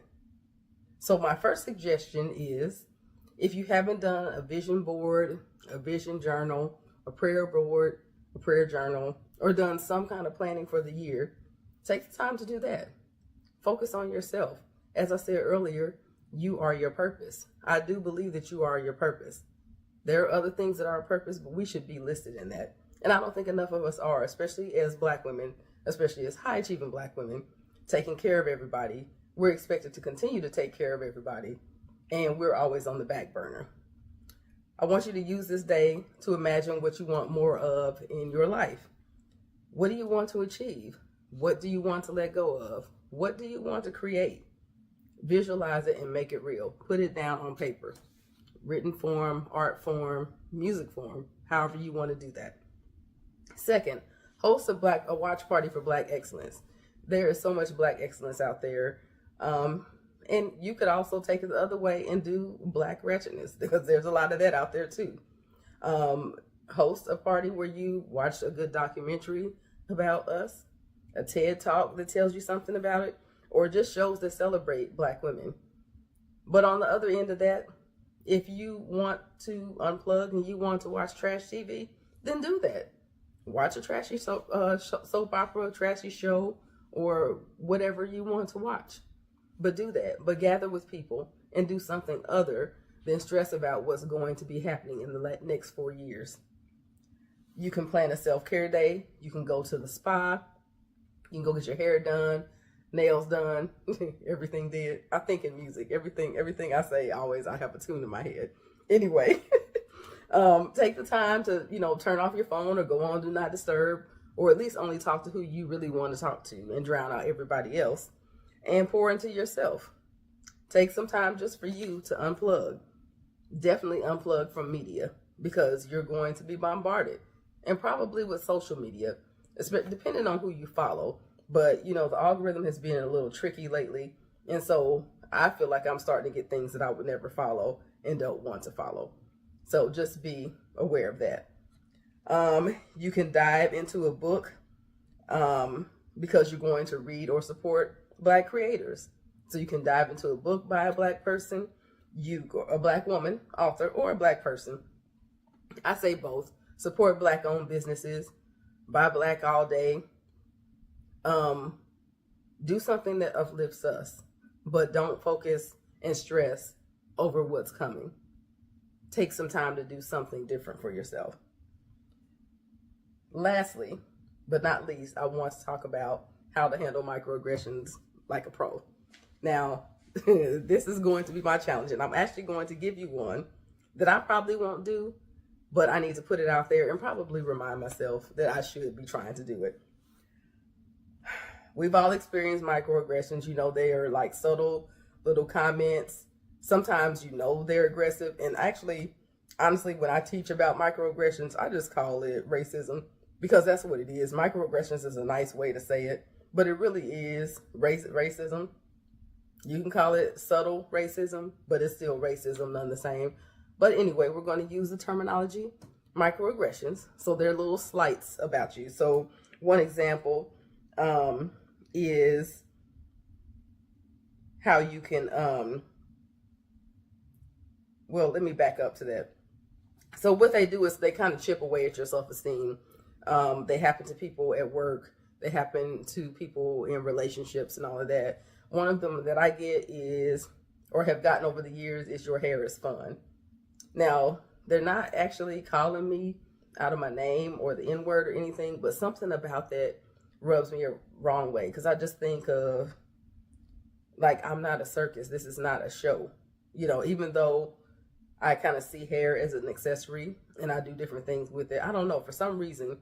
So my first suggestion is, if you haven't done a vision board, a vision journal, a prayer board, a prayer journal, or done some kind of planning for the year, take the time to do that. Focus on yourself. As I said earlier, you are your purpose. I do believe that you are your purpose. There are other things that are a purpose, but we should be listed in that. And I don't think enough of us are, especially as Black women, especially as high achieving Black women, taking care of everybody. We're expected to continue to take care of everybody, and we're always on the back burner. I want you to use this day to imagine what you want more of in your life. What do you want to achieve? What do you want to let go of? What do you want to create? Visualize it and make it real. Put it down on paper. Written form, art form, music form, however you want to do that. Second, host a watch party for Black excellence. There is so much Black excellence out there. And you could also take it the other way and do Black wretchedness, because there's a lot of that out there too. Host a party where you watch a good documentary about us, a TED Talk that tells you something about it, or just shows that celebrate Black women. But on the other end of that, if you want to unplug and you want to watch trash TV, then do that. Watch a trashy soap opera, trashy show, or whatever you want to watch. But do that. But gather with people and do something other than stress about what's going to be happening in the next 4 years. You can plan a self-care day. You can go to the spa. You can go get your hair done, nails done, everything did. I think in music, everything I say, always I have a tune in my head. Anyway, take the time to, turn off your phone or go on Do Not Disturb, or at least only talk to who you really want to talk to and drown out everybody else, and pour into yourself. Take some time just for you to unplug. Definitely unplug from media, because you're going to be bombarded, and probably with social media, depending on who you follow. But, the algorithm has been a little tricky lately. And so I feel like I'm starting to get things that I would never follow and don't want to follow. So just be aware of that. You can dive into a book because you're going to read or support Black creators. So you can dive into a book by a Black person, a Black woman, author, or a Black person. I say both. Support Black-owned businesses. Buy Black all day. Do something that uplifts us, but don't focus and stress over what's coming. Take some time to do something different for yourself. Lastly, but not least, I want to talk about how to handle microaggressions like a pro. Now, this is going to be my challenge, and I'm actually going to give you one that I probably won't do, but I need to put it out there and probably remind myself that I should be trying to do it. We've all experienced microaggressions. They are like subtle little comments. Sometimes they're aggressive. And actually, honestly, when I teach about microaggressions, I just call it racism, because that's what it is. Microaggressions is a nice way to say it, but it really is racism. You can call it subtle racism, but it's still racism none the same. But anyway, we're going to use the terminology microaggressions. So they're little slights about you. So one example is how you can, let me back up to that. So what they do is they kind of chip away at your self-esteem. They happen to people at work. They happen to people in relationships and all of that. One of them that I get is, or have gotten over the years, is your hair is fun. Now, they're not actually calling me out of my name or the N-word or anything, but something about that rubs me a wrong way, because I just think of, like, I'm not a circus. This is not a show. Even though I kind of see hair as an accessory and I do different things with it, I don't know. For some reason,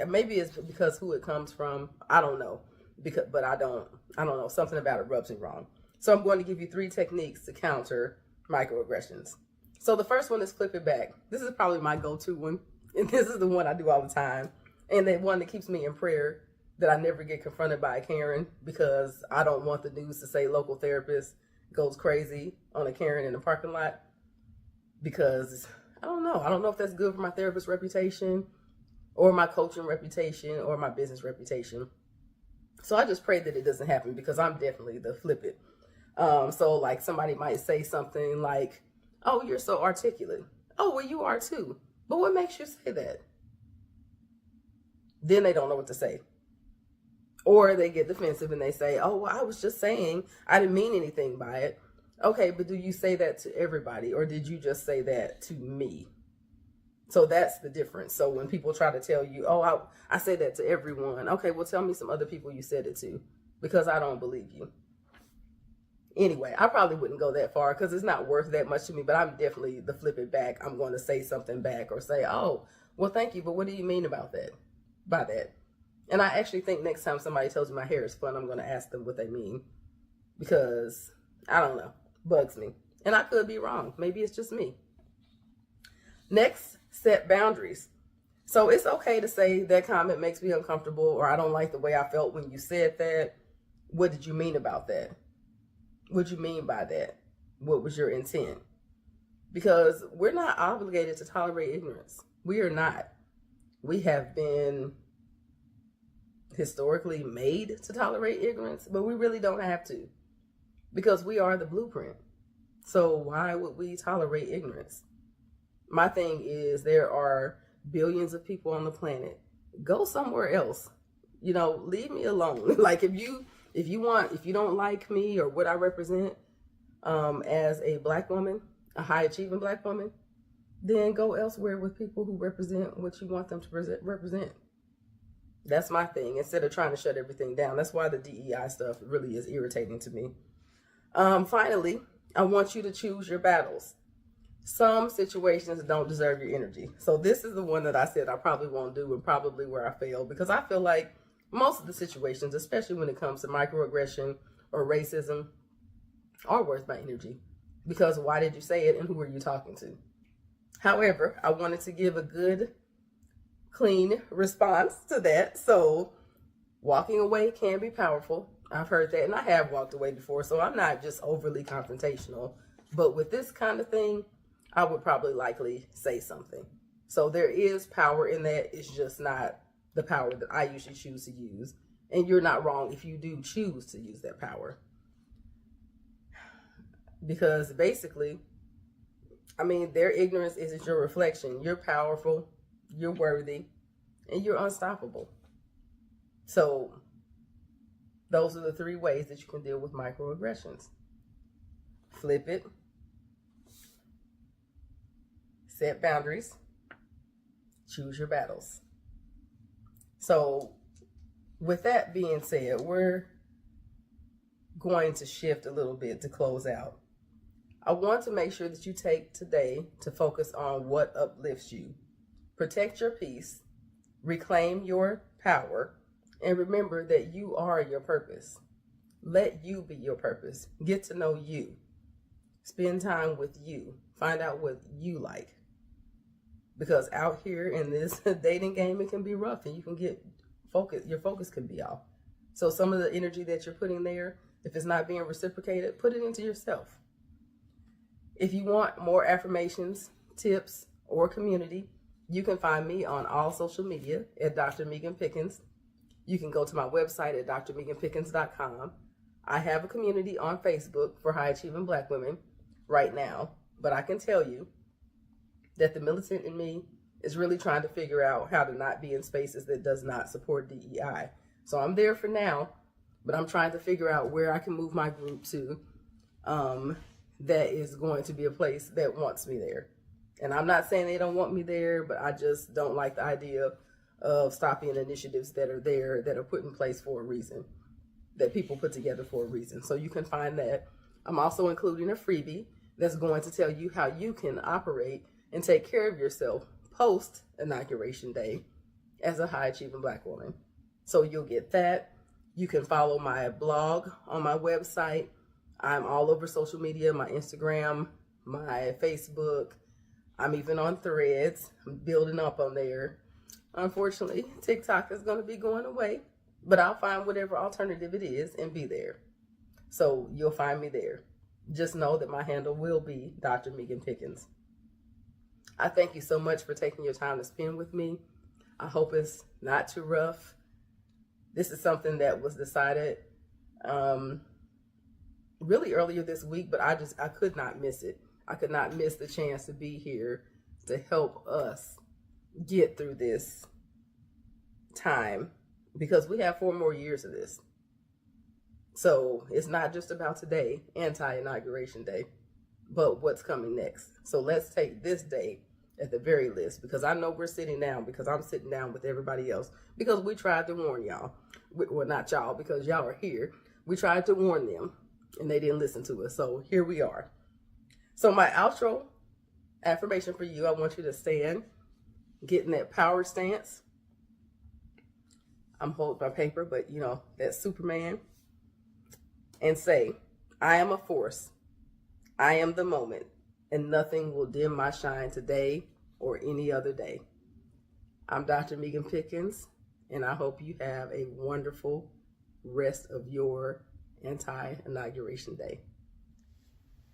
maybe it's because who it comes from. I don't know. But I don't know. Something about it rubs me wrong. So I'm going to give you 3 techniques to counter microaggressions. So the first one is flip it back. This is probably my go-to one, and this is the one I do all the time. And the one that keeps me in prayer, that I never get confronted by a Karen, because I don't want the news to say local therapist goes crazy on a Karen in the parking lot, because I don't know if that's good for my therapist reputation or my coaching reputation or my business reputation. So I just pray that it doesn't happen, because I'm definitely the flip it. So like somebody might say something like, oh, you're so articulate. Oh, well, you are too. But what makes you say that? Then they don't know what to say. Or they get defensive and they say, oh, well, I was just saying, I didn't mean anything by it. Okay, but do you say that to everybody, or did you just say that to me? So that's the difference. So when people try to tell you, oh, I said that to everyone. Okay, well, tell me some other people you said it to, because I don't believe you. Anyway, I probably wouldn't go that far, because it's not worth that much to me, but I'm definitely the flip it back. I'm going to say something back, or say, oh, well, thank you, but what do you mean about that? By that? And I actually think next time somebody tells me my hair is fun, I'm going to ask them what they mean, because I don't know, bugs me. And I could be wrong. Maybe it's just me. Next, set boundaries. So it's okay to say that comment makes me uncomfortable, or I don't like the way I felt when you said that. What did you mean about that? What do you mean by that? What was your intent? Because we're not obligated to tolerate ignorance. We are not. We have been historically made to tolerate ignorance, but we really don't have to, because we are the blueprint. So why would we tolerate ignorance? My thing is, there are billions of people on the planet. Go somewhere else. Leave me alone. Like if you don't like me or what I represent as a Black woman, a high achieving Black woman, then go elsewhere with people who represent what you want them to represent. That's my thing, instead of trying to shut everything down. That's why the DEI stuff really is irritating to me. Finally, I want you to choose your battles. Some situations don't deserve your energy. So this is the one that I said I probably won't do, and probably where I fail, because I feel like most of the situations, especially when it comes to microaggression or racism, are worth my energy. Because why did you say it, and who are you talking to? However, I wanted to give a good, clean response to that. So walking away can be powerful. I've heard that, and I have walked away before, so I'm not just overly confrontational. But with this kind of thing, I would probably likely say something. So there is power in that. It's just not the power that I usually choose to use. And you're not wrong if you do choose to use that power. Because basically, their ignorance isn't your reflection. You're powerful, you're worthy, and you're unstoppable. So those are the 3 ways that you can deal with microaggressions. Flip it. Set boundaries. Choose your battles. So with that being said, we're going to shift a little bit to close out. I want to make sure that you take today to focus on what uplifts you. Protect your peace, reclaim your power, and remember that you are your purpose. Let you be your purpose. Get to know you. Spend time with you. Find out what you like. Because out here in this dating game, it can be rough, and you can get focused. Your focus can be off. So some of the energy that you're putting there, if it's not being reciprocated, put it into yourself. If you want more affirmations, tips, or community, you can find me on all social media at Dr. Megan Pickens. You can go to my website at drmeganpickens.com. I have a community on Facebook for high achieving Black women right now, but I can tell you that the militant in me is really trying to figure out how to not be in spaces that does not support DEI. So I'm there for now, but I'm trying to figure out where I can move my group to that is going to be a place that wants me there. And I'm not saying they don't want me there, but I just don't like the idea of stopping initiatives that are there, that are put in place for a reason, that people put together for a reason. So you can find that. I'm also including a freebie that's going to tell you how you can operate and take care of yourself post Inauguration Day as a high achieving Black woman. So you'll get that. You can follow my blog on my website. I'm all over social media, my Instagram, my Facebook. I'm even on Threads. I'm building up on there. Unfortunately, TikTok is going to be going away, but I'll find whatever alternative it is and be there. So you'll find me there. Just know that my handle will be Dr. Megan Pickens. I thank you so much for taking your time to spend with me. I hope it's not too rough. This is something that was decided really earlier this week, but I could not miss it. I could not miss the chance to be here to help us get through this time, because we have 4 more years of this. So it's not just about today, anti-inauguration day, but what's coming next. So let's take this day at the very least, because I know we're sitting down, because I'm sitting down with everybody else, because we tried to warn y'all. Well, not y'all, because y'all are here. We tried to warn them and they didn't listen to us. So here we are. So my outro affirmation for you, I want you to stand, get in that power stance. I'm holding my paper, but you know, that's Superman. And say, I am a force. I am the moment, and nothing will dim my shine today or any other day. I'm Dr. Megan Pickens, and I hope you have a wonderful rest of your anti-inauguration day.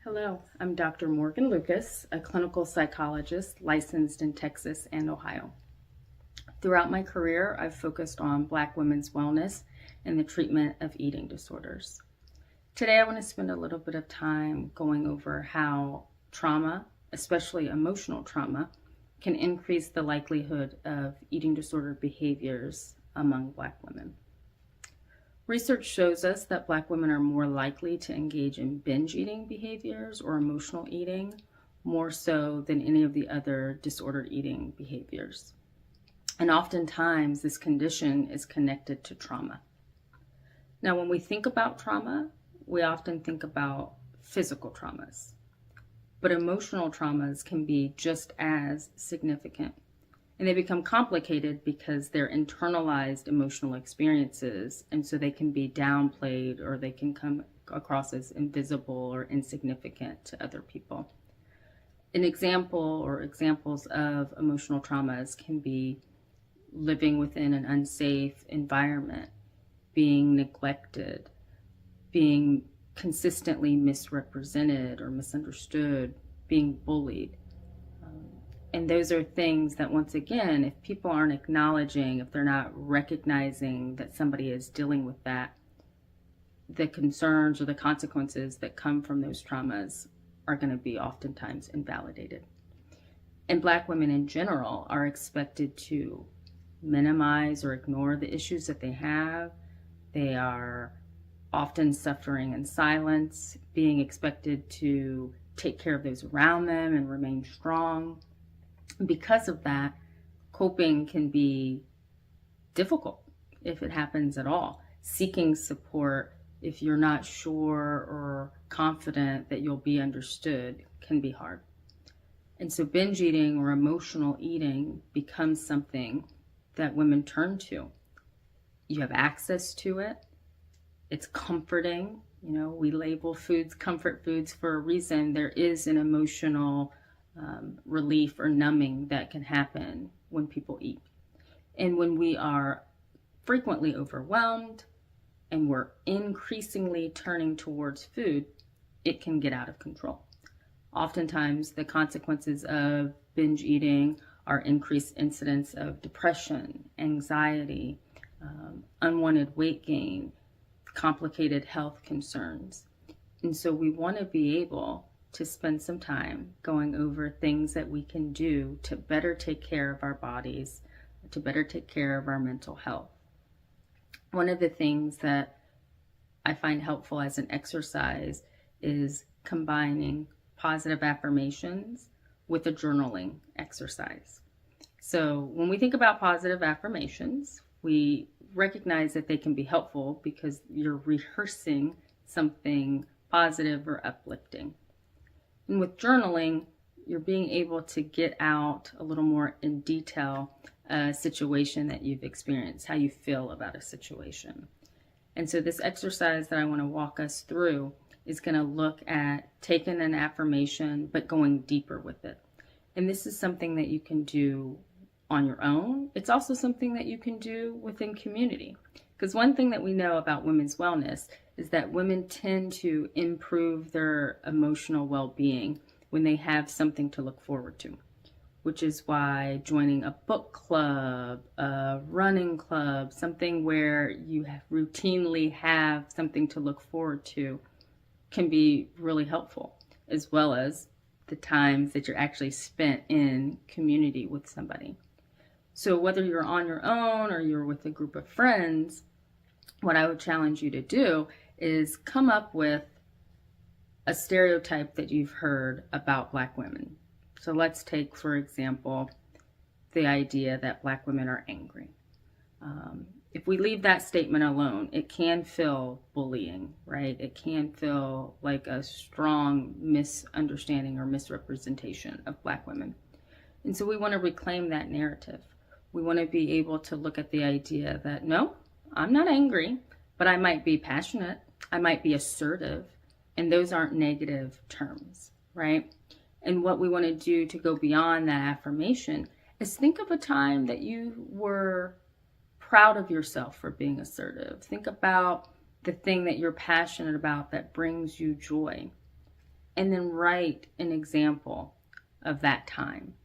Hello, I'm Dr. Morgan Lucas, a clinical psychologist licensed in Texas and Ohio. Throughout my career, I've focused on Black women's wellness and the treatment of eating disorders. Today, I want to spend a little bit of time going over how trauma, especially emotional trauma, can increase the likelihood of eating disorder behaviors among Black women. Research shows us that Black women are more likely to engage in binge eating behaviors or emotional eating, more so than any of the other disordered eating behaviors. And oftentimes, this condition is connected to trauma. Now, when we think about trauma, we often think about physical traumas, but emotional traumas can be just as significant. And they become complicated because they're internalized emotional experiences, and so they can be downplayed or they can come across as invisible or insignificant to other people. An example or examples of emotional traumas can be living within an unsafe environment, being neglected, being consistently misrepresented or misunderstood, being bullied. And those are things that, once again, if people aren't acknowledging, if they're not recognizing that somebody is dealing with that, the concerns or the consequences that come from those traumas are going to be oftentimes invalidated. And Black women in general are expected to minimize or ignore the issues that they have. They are often suffering in silence, being expected to take care of those around them and remain strong. Because of that, coping can be difficult if it happens at all. Seeking support, if you're not sure or confident that you'll be understood, can be hard. And so binge eating or emotional eating becomes something that women turn to. You have access to it. It's comforting. You know, we label foods comfort foods for a reason. There is an emotional relief or numbing that can happen when people eat. And when we are frequently overwhelmed and we're increasingly turning towards food, it can get out of control. Oftentimes, the consequences of binge eating are increased incidence of depression, anxiety, unwanted weight gain, complicated health concerns. And so we want to be able to spend some time going over things that we can do to better take care of our bodies, to better take care of our mental health. One of the things that I find helpful as an exercise is combining positive affirmations with a journaling exercise. So when we think about positive affirmations, we recognize that they can be helpful because you're rehearsing something positive or uplifting. And with journaling, you're being able to get out a little more in detail a situation that you've experienced, how you feel about a situation. And so this exercise that I want to walk us through is going to look at taking an affirmation, but going deeper with it. And this is something that you can do on your own, it's also something that you can do within community. Because one thing that we know about women's wellness is that women tend to improve their emotional well-being when they have something to look forward to, which is why joining a book club, a running club, something where you routinely have something to look forward to can be really helpful, as well as the times that you're actually spent in community with somebody. So whether you're on your own or you're with a group of friends, what I would challenge you to do is come up with a stereotype that you've heard about Black women. So let's take, for example, the idea that Black women are angry. If we leave that statement alone, it can feel bullying, right? It can feel like a strong misunderstanding or misrepresentation of Black women. And so we want to reclaim that narrative. We want to be able to look at the idea that, no, I'm not angry, but I might be passionate, I might be assertive, and those aren't negative terms, right? And what we want to do to go beyond that affirmation is think of a time that you were proud of yourself for being assertive. Think about the thing that you're passionate about that brings you joy. And then write an example of that time.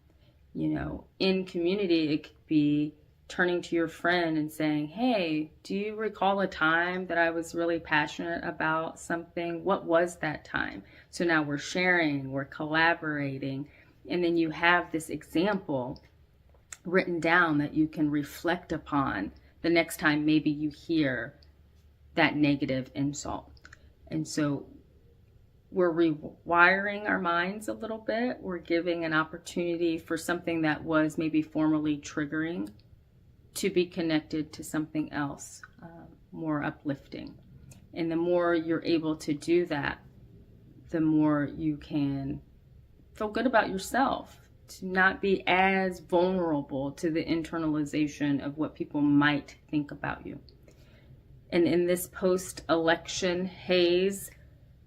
You know, in community, it could be turning to your friend and saying, hey, do you recall a time that I was really passionate about something? What was that time? So now we're sharing, we're collaborating, and then you have this example written down that you can reflect upon the next time maybe you hear that negative insult. And so we're rewiring our minds a little bit. We're giving an opportunity for something that was maybe formerly triggering to be connected to something else, more uplifting. And the more you're able to do that, the more you can feel good about yourself, to not be as vulnerable to the internalization of what people might think about you. And in this post-election haze,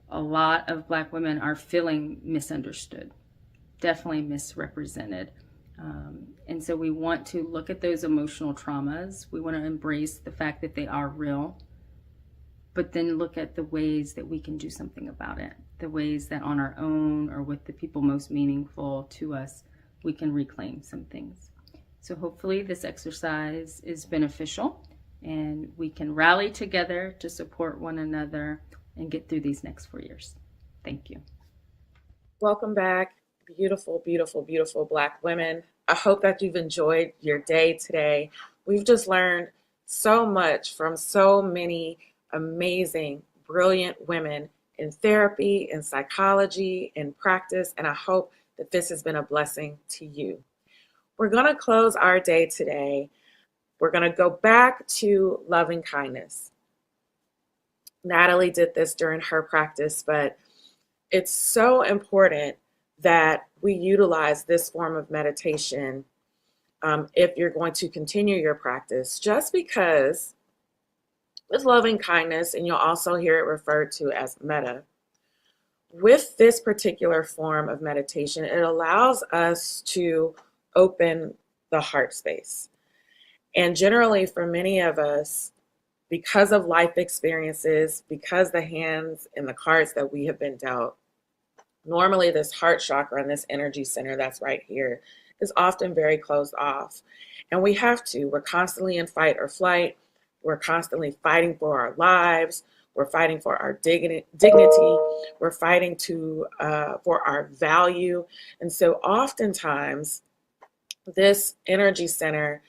a lot of Black women are feeling misunderstood, definitely misrepresented. And so we want to look at those emotional traumas. We want to embrace the fact that they are real, but then look at the ways that we can do something about it, the ways that on our own or with the people most meaningful to us, we can reclaim some things. So hopefully this exercise is beneficial and we can rally together to support one another and get through these next 4 years. Thank you. Welcome back, beautiful, beautiful, beautiful Black women. I hope that you've enjoyed your day today. We've just learned so much from so many amazing, brilliant women in therapy, in psychology, in practice, and I hope that this has been a blessing to you. We're going to close our day today. We're going to go back to loving kindness. Natalie did this during her practice, but it's so important that we utilize this form of meditation if you're going to continue your practice, just because with loving kindness, and you'll also hear it referred to as metta, with this particular form of meditation, it allows us to open the heart space. And generally for many of us, because of life experiences, because the hands and the cards that we have been dealt, normally this heart chakra and this energy center that's right here is often very closed off. And we have to. We're constantly in fight or flight. We're constantly fighting for our lives. We're fighting for our dignity. We're fighting for our value. And so oftentimes this energy center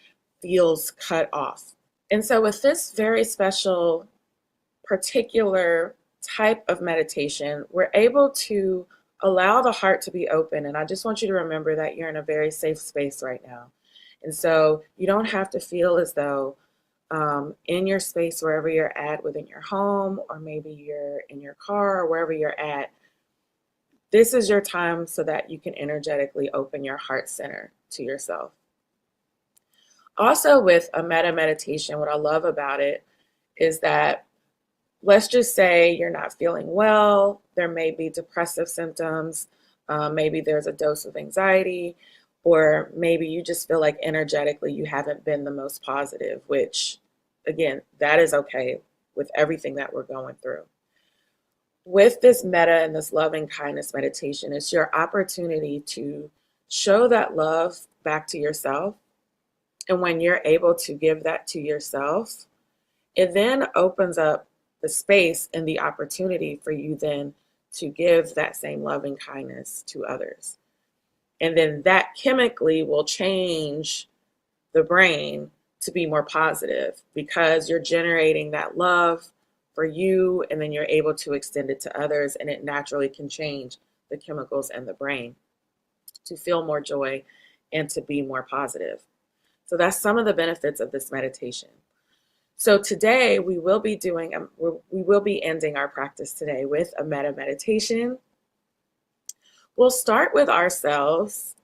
feels cut off. And so with this very special particular type of meditation, we're able to allow the heart to be open. And I just want you to remember that you're in a very safe space right now. And so you don't have to feel as though in your space, wherever you're at, within your home, or maybe you're in your car, or wherever you're at, this is your time so that you can energetically open your heart center to yourself. Also with a metta meditation, what I love about it is that, let's just say you're not feeling well, there may be depressive symptoms, maybe there's a dose of anxiety, Or maybe you just feel like energetically you haven't been the most positive, which, again, that is okay with everything that we're going through. With this metta and this loving kindness meditation, it's your opportunity to show that love back to yourself. And when you're able to give that to yourself, it then opens up the space and the opportunity for you then to give that same loving kindness to others. And then that chemically will change the brain to be more positive because you're generating that love for you, and then you're able to extend it to others, and it naturally can change the chemicals in the brain to feel more joy and to be more positive. So that's some of the benefits of this meditation. So today we will be ending our practice today with a metta meditation. We'll start with ourselves.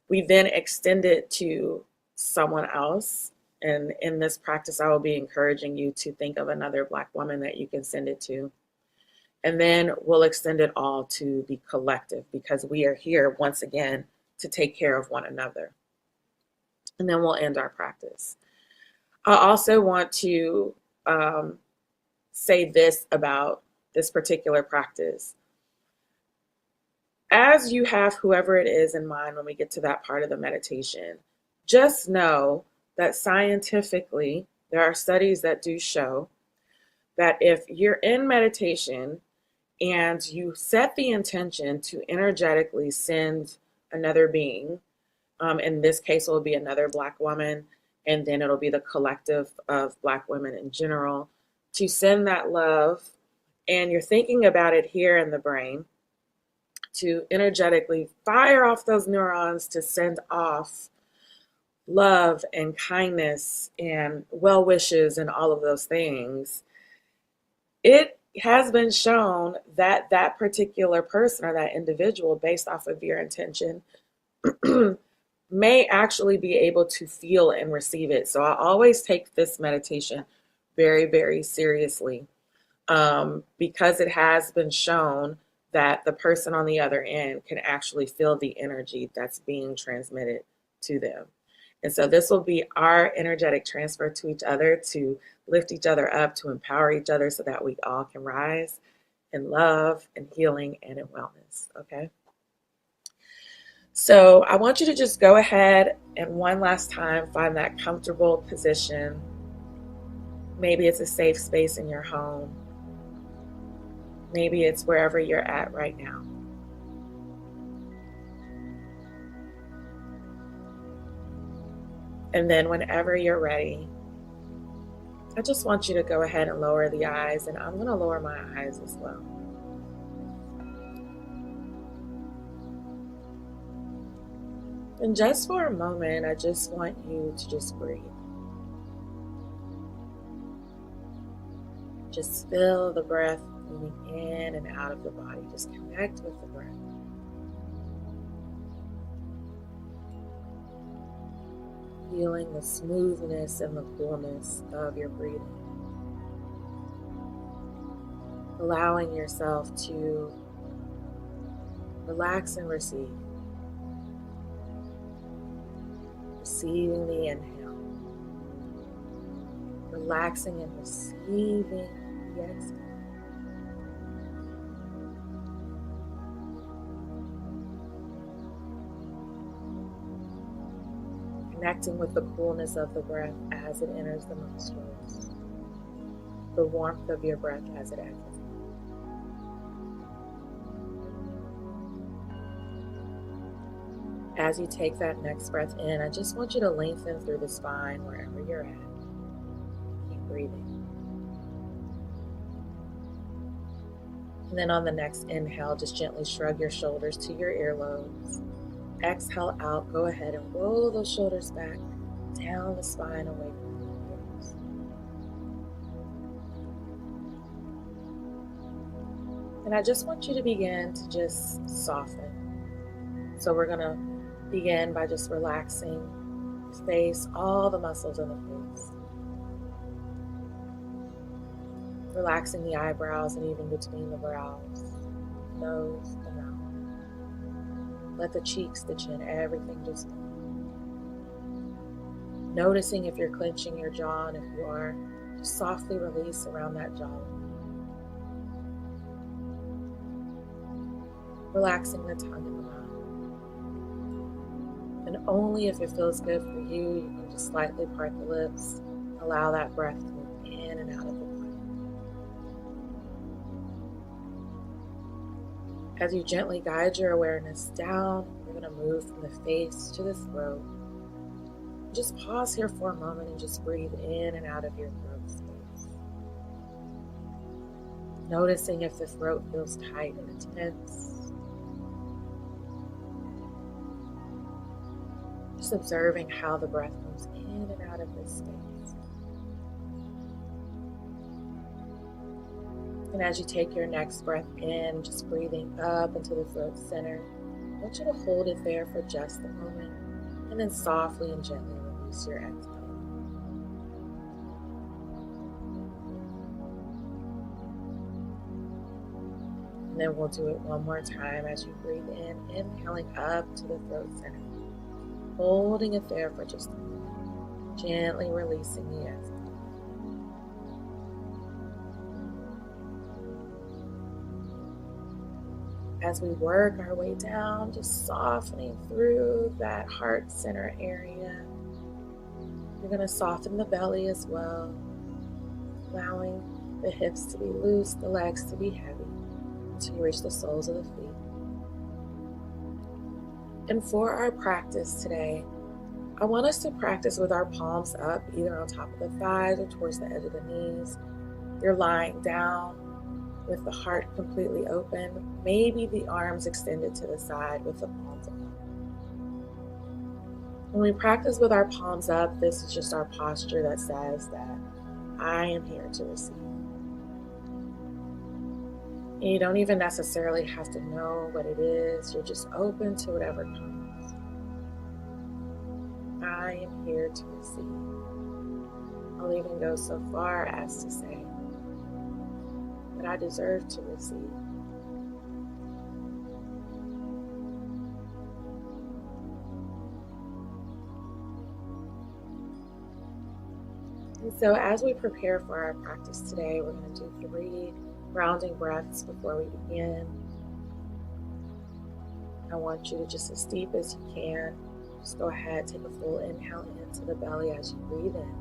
We then extend it to someone else. And in this practice, I will be encouraging you to think of another Black woman that you can send it to. And then we'll extend it all to the collective, because we are here once again to take care of one another. And then we'll end our practice. I also want to say this about this particular practice. As you have whoever it is in mind when we get to that part of the meditation, just know that scientifically, there are studies that do show that if you're in meditation and you set the intention to energetically send another being, in this case, it will be another Black woman, and then it'll be the collective of Black women in general, to send that love, and you're thinking about it here in the brain, to energetically fire off those neurons to send off love and kindness and well wishes and all of those things. It has been shown that that particular person or that individual, based off of your intention, may actually be able to feel and receive it. So I always take this meditation very, very seriously, because it has been shown that the person on the other end can actually feel the energy that's being transmitted to them. And so this will be our energetic transfer to each other, to lift each other up, to empower each other so that we all can rise in love and healing and in wellness, okay? So I want you to just go ahead and one last time find that comfortable position. Maybe it's a safe space in your home. Maybe it's wherever you're at right now. And then whenever you're ready, I just want you to go ahead and lower the eyes, and I'm going to lower my eyes as well. And just for a moment, I just want you to just breathe. Just feel the breath moving in and out of the body. Just connect with the breath. Feeling the smoothness and the coolness of your breathing. Allowing yourself to relax and receive. Receiving the inhale. Relaxing and receiving the exhale. Connecting with the coolness of the breath as it enters the nostrils. The warmth of your breath as it exits. As you take that next breath in, I just want you to lengthen through the spine wherever you're at. Keep breathing. And then on the next inhale, just gently shrug your shoulders to your earlobes. Exhale out, go ahead and roll those shoulders back, down the spine, away from the ears. And I just want you to begin to just soften. So we're gonna begin by just relaxing the face, all the muscles in the face. Relaxing the eyebrows and even between the brows, nose, the mouth. Let the cheeks, the chin, everything just move. Noticing if you're clenching your jaw, and if you are, just softly release around that jaw. Relaxing the tongue and the mouth. And only if it feels good for you, you can just slightly part the lips. Allow that breath to move in and out of the body. As you gently guide your awareness down, you're going to move from the face to the throat. Just pause here for a moment and just breathe in and out of your throat space. Noticing if the throat feels tight and intense. Just observing how the breath moves in and out of this space. And as you take your next breath in, just breathing up into the throat center, I want you to hold it there for just a moment, and then softly and gently release your exhale. And then we'll do it one more time as you breathe in, inhaling up to the throat center, holding it there for just a moment, gently releasing the exhale. As we work our way down, just softening through that heart center area. You're going to soften the belly as well, allowing the hips to be loose, the legs to be heavy, until you reach the soles of the feet. And for our practice today, I want us to practice with our palms up, either on top of the thighs or towards the edge of the knees. You're lying down with the heart completely open, maybe the arms extended to the side with the palms up. When we practice with our palms up, this is just our posture that says that I am here to receive. And you don't even necessarily have to know what it is. You're just open to whatever comes. I am here to receive. I'll even go so far as to say that I deserve to receive. And so as we prepare for our practice today, we're going to do 3 grounding breaths before we begin. I want you to, just as deep as you can, just go ahead, take a full inhale into the belly as you breathe in.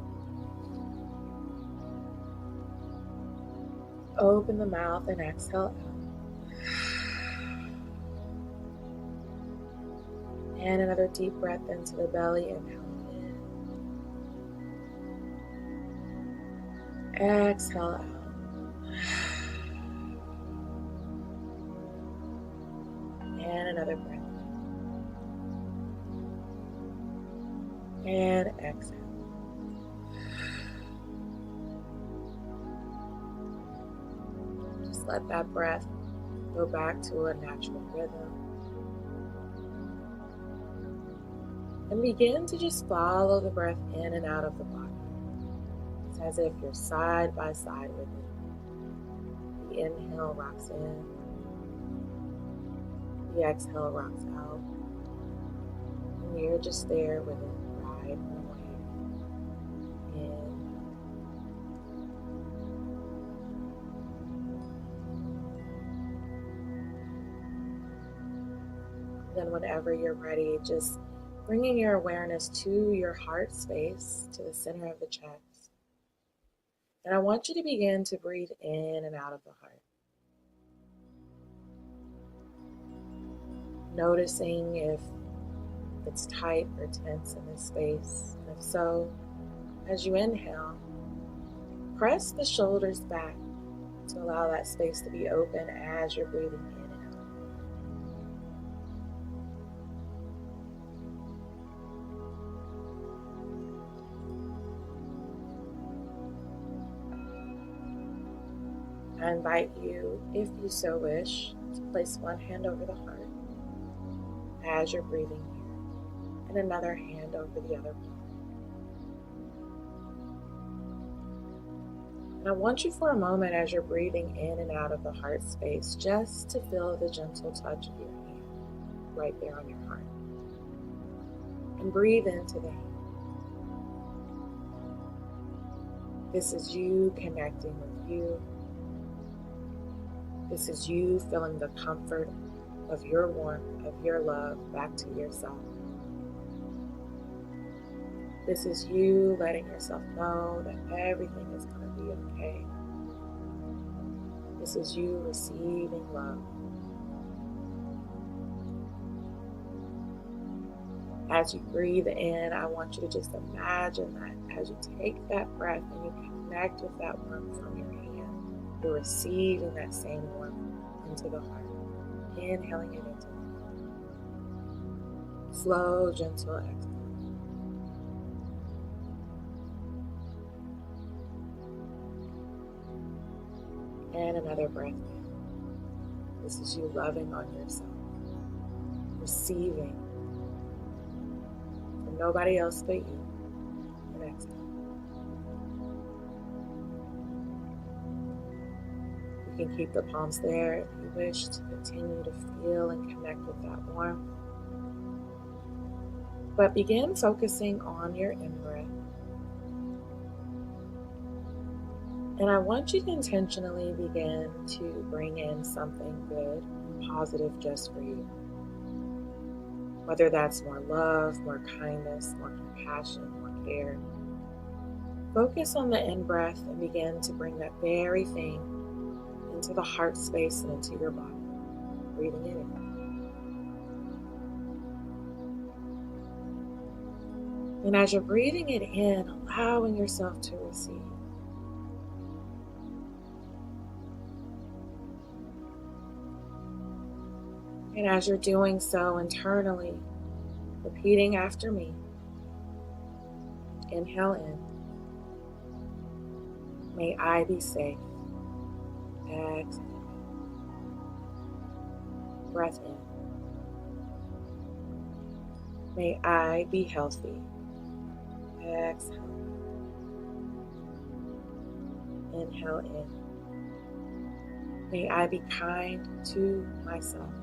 Open the mouth and exhale out. And another deep breath into the belly, inhale in. Exhale out. And another breath. And exhale. Just let that breath go back to a natural rhythm. And begin to just follow the breath in and out of the body. It's as if you're side by side with it. The inhale rocks in. The exhale rocks out. And you're just there with it, right on the way. In. Then whenever you're ready, just bringing your awareness to your heart space, to the center of the chest. And I want you to begin to breathe in and out of the heart. Noticing if it's tight or tense in this space. And if so, as you inhale, press the shoulders back to allow that space to be open as you're breathing in and out. I invite you, if you so wish, to place one hand over the heart as you're breathing here, and another hand over the other palm. And I want you for a moment, as you're breathing in and out of the heart space, just to feel the gentle touch of your hand right there on your heart. And breathe into the hand. This is you connecting with you. This is you feeling the comfort of your warmth, of your love back to yourself. This is you letting yourself know that everything is going to be okay. This is you receiving love. As you breathe in, I want you to just imagine that as you take that breath and you connect with that warmth from your hand, you're receiving that same warmth into the heart. Inhaling it into the heart. Slow, gentle exhale. And another breath in. This is you loving on yourself. Receiving from nobody else but you. And exhale. You can keep the palms there if you wish to continue to feel and connect with that warmth. But begin focusing on your in-breath. And I want you to intentionally begin to bring in something good and positive just for you. Whether that's more love, more kindness, more compassion, more care. Focus on the in-breath and begin to bring that very thing into the heart space and into your body. Breathing it in. And as you're breathing it in, allowing yourself to receive. And as you're doing so internally, repeating after me, inhale in. May I be safe. Exhale. Breath in. May I be healthy. Exhale. Inhale in. May I be kind to myself.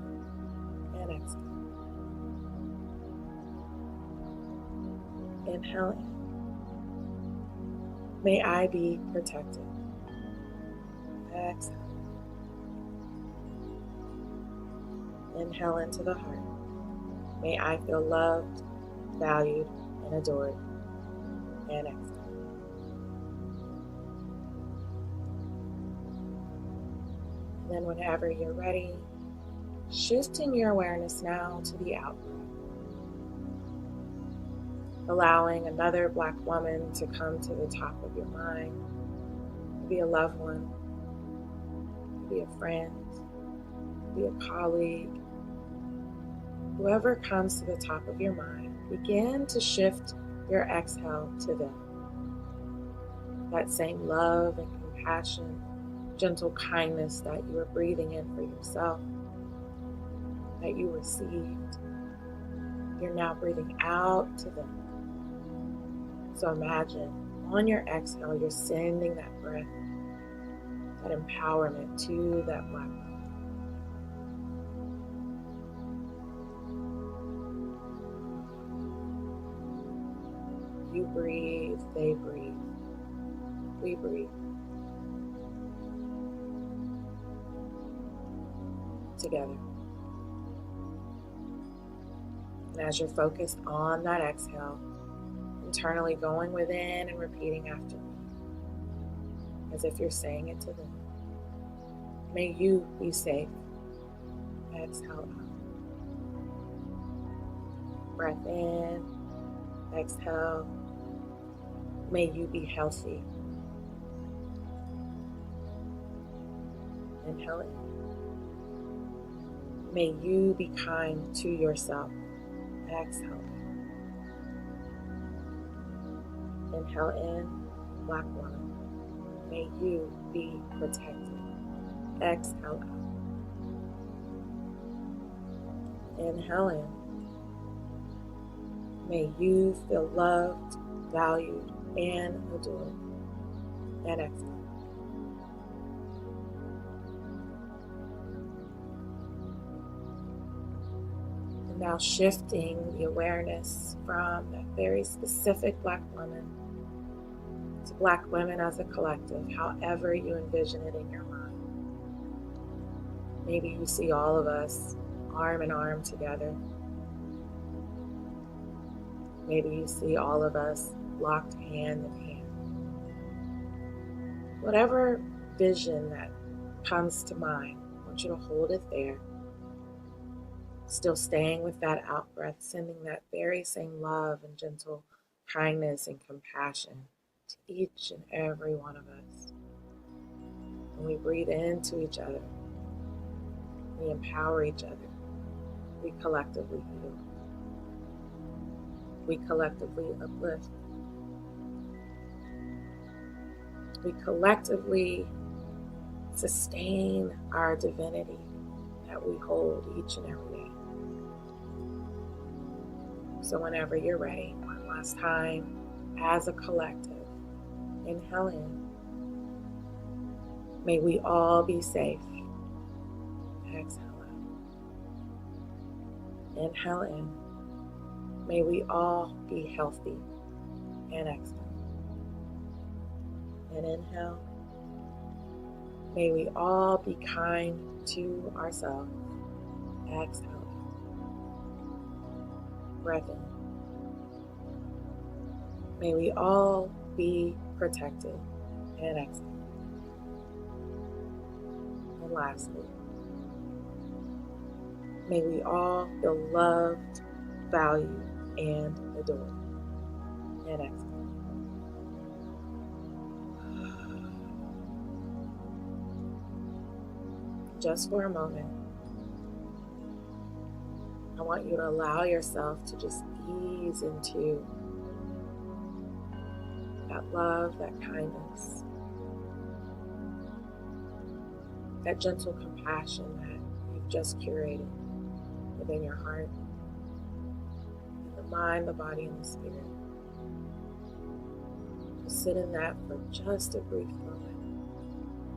And exhale. Inhale in. May I be protected. Exhale. Inhale into the heart. May I feel loved, valued, and adored. And exhale. And then whenever you're ready, shifting your awareness now to the out breath. Allowing another Black woman to come to the top of your mind. Be a loved one, be a friend, be a colleague. Whoever comes to the top of your mind, begin to shift your exhale to them. That same love and compassion, gentle kindness that you are breathing in for yourself, that you received, you're now breathing out to them. So imagine on your exhale, you're sending that breath, that empowerment to that Black woman. You breathe, they breathe, we breathe. Together. And as you're focused on that exhale, internally going within and repeating after me, as if you're saying it to them. May you be safe. Exhale out. Breath in, exhale. May you be healthy. Inhale in. May you be kind to yourself. Exhale. Inhale in, Black woman. May you be protected. Exhale out. Inhale in. May you feel loved, valued, and adored. And exhale. And Now shifting the awareness from that very specific Black woman to Black women as a collective, however you envision it in your mind. Maybe you see all of us arm in arm together. Maybe you see all of us locked hand in hand. Whatever vision that comes to mind, I want you to hold it there. Still staying with that out breath, sending that very same love and gentle kindness and compassion to each and every one of us. When we breathe into each other, we empower each other. We collectively heal. We collectively uplift. We collectively sustain our divinity that we hold each and every day. So whenever you're ready, one last time, as a collective, inhale in. May we all be safe. Exhale out. Inhale in. May we all be healthy. And exhale. And inhale. May we all be kind to ourselves. Exhale. Breath in. May we all be protected. And exhale. And lastly, may we all feel loved, valued, and adored. And exhale. Just for a moment, I want you to allow yourself to just ease into that love, that kindness, that gentle compassion that you've just curated within your heart, in the mind, the body, and the spirit. Just sit in that for just a brief moment.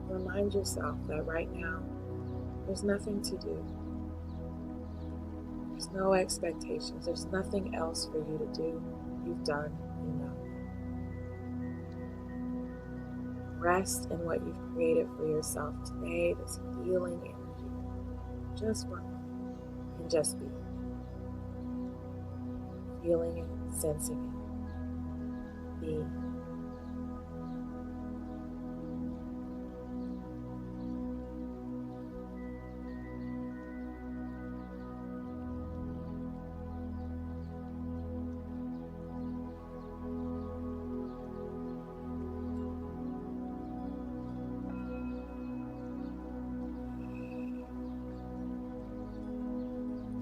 Remind yourself that right now, there's nothing to do. There's no expectations. There's nothing else for you to do. You've done enough. Rest in what you've created for yourself today, this healing energy. Just for a moment. And just be. Feeling it, sensing it. Being.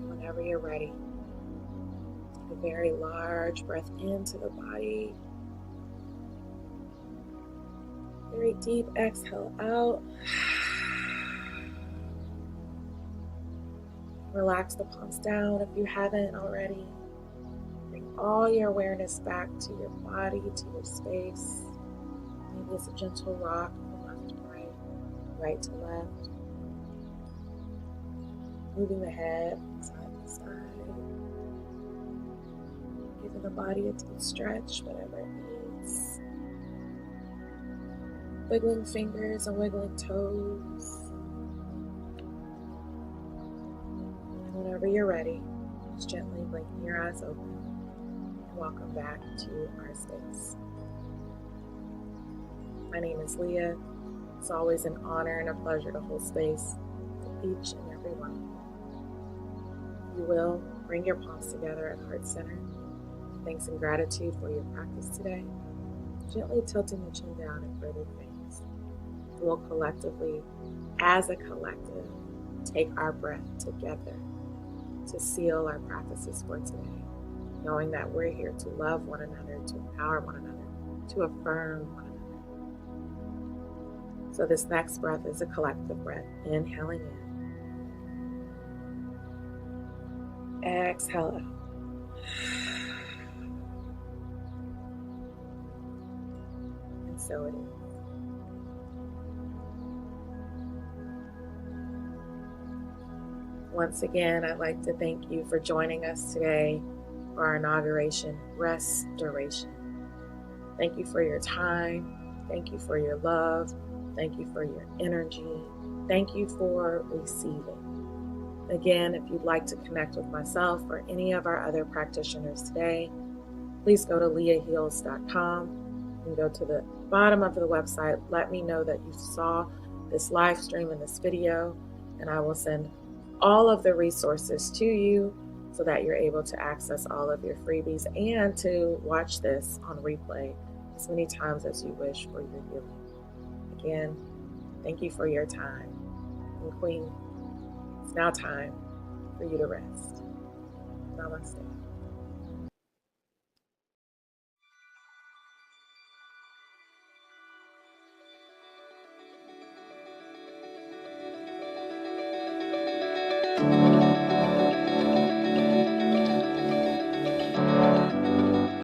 Whenever you're ready, take a very large breath into the body. Very deep exhale out. Relax the palms down if you haven't already. Bring all your awareness back to your body, to your space. Maybe it's a gentle rock from left to right, right to left. Moving the head from side to side. Giving the body a deep stretch, whatever it needs. Wiggling fingers and wiggling toes. And whenever you're ready, just gently blinking your eyes open. And welcome back to our space. My name is Leah. It's always an honor and a pleasure to hold space for each and every one of you. You will bring your palms together at heart center. Thanks and gratitude for your practice today. Gently tilting the chin down and further thanks. We'll collectively, as a collective, take our breath together to seal our practices for today, knowing that we're here to love one another, to empower one another, to affirm one another. So this next breath is a collective breath, inhaling in. Exhale out. And so it is. Once again, I'd like to thank you for joining us today for our Inauguration Restoration. Thank you for your time. Thank you for your love. Thank you for your energy. Thank you for receiving. Again, if you'd like to connect with myself or any of our other practitioners today, please go to leahheals.com and go to the bottom of the website. Let me know that you saw this live stream and this video, and I will send all of the resources to you so that you're able to access all of your freebies and to watch this on replay as many times as you wish for your healing. Again, thank you for your time. And Queen, it's now time for you to rest. Namaste.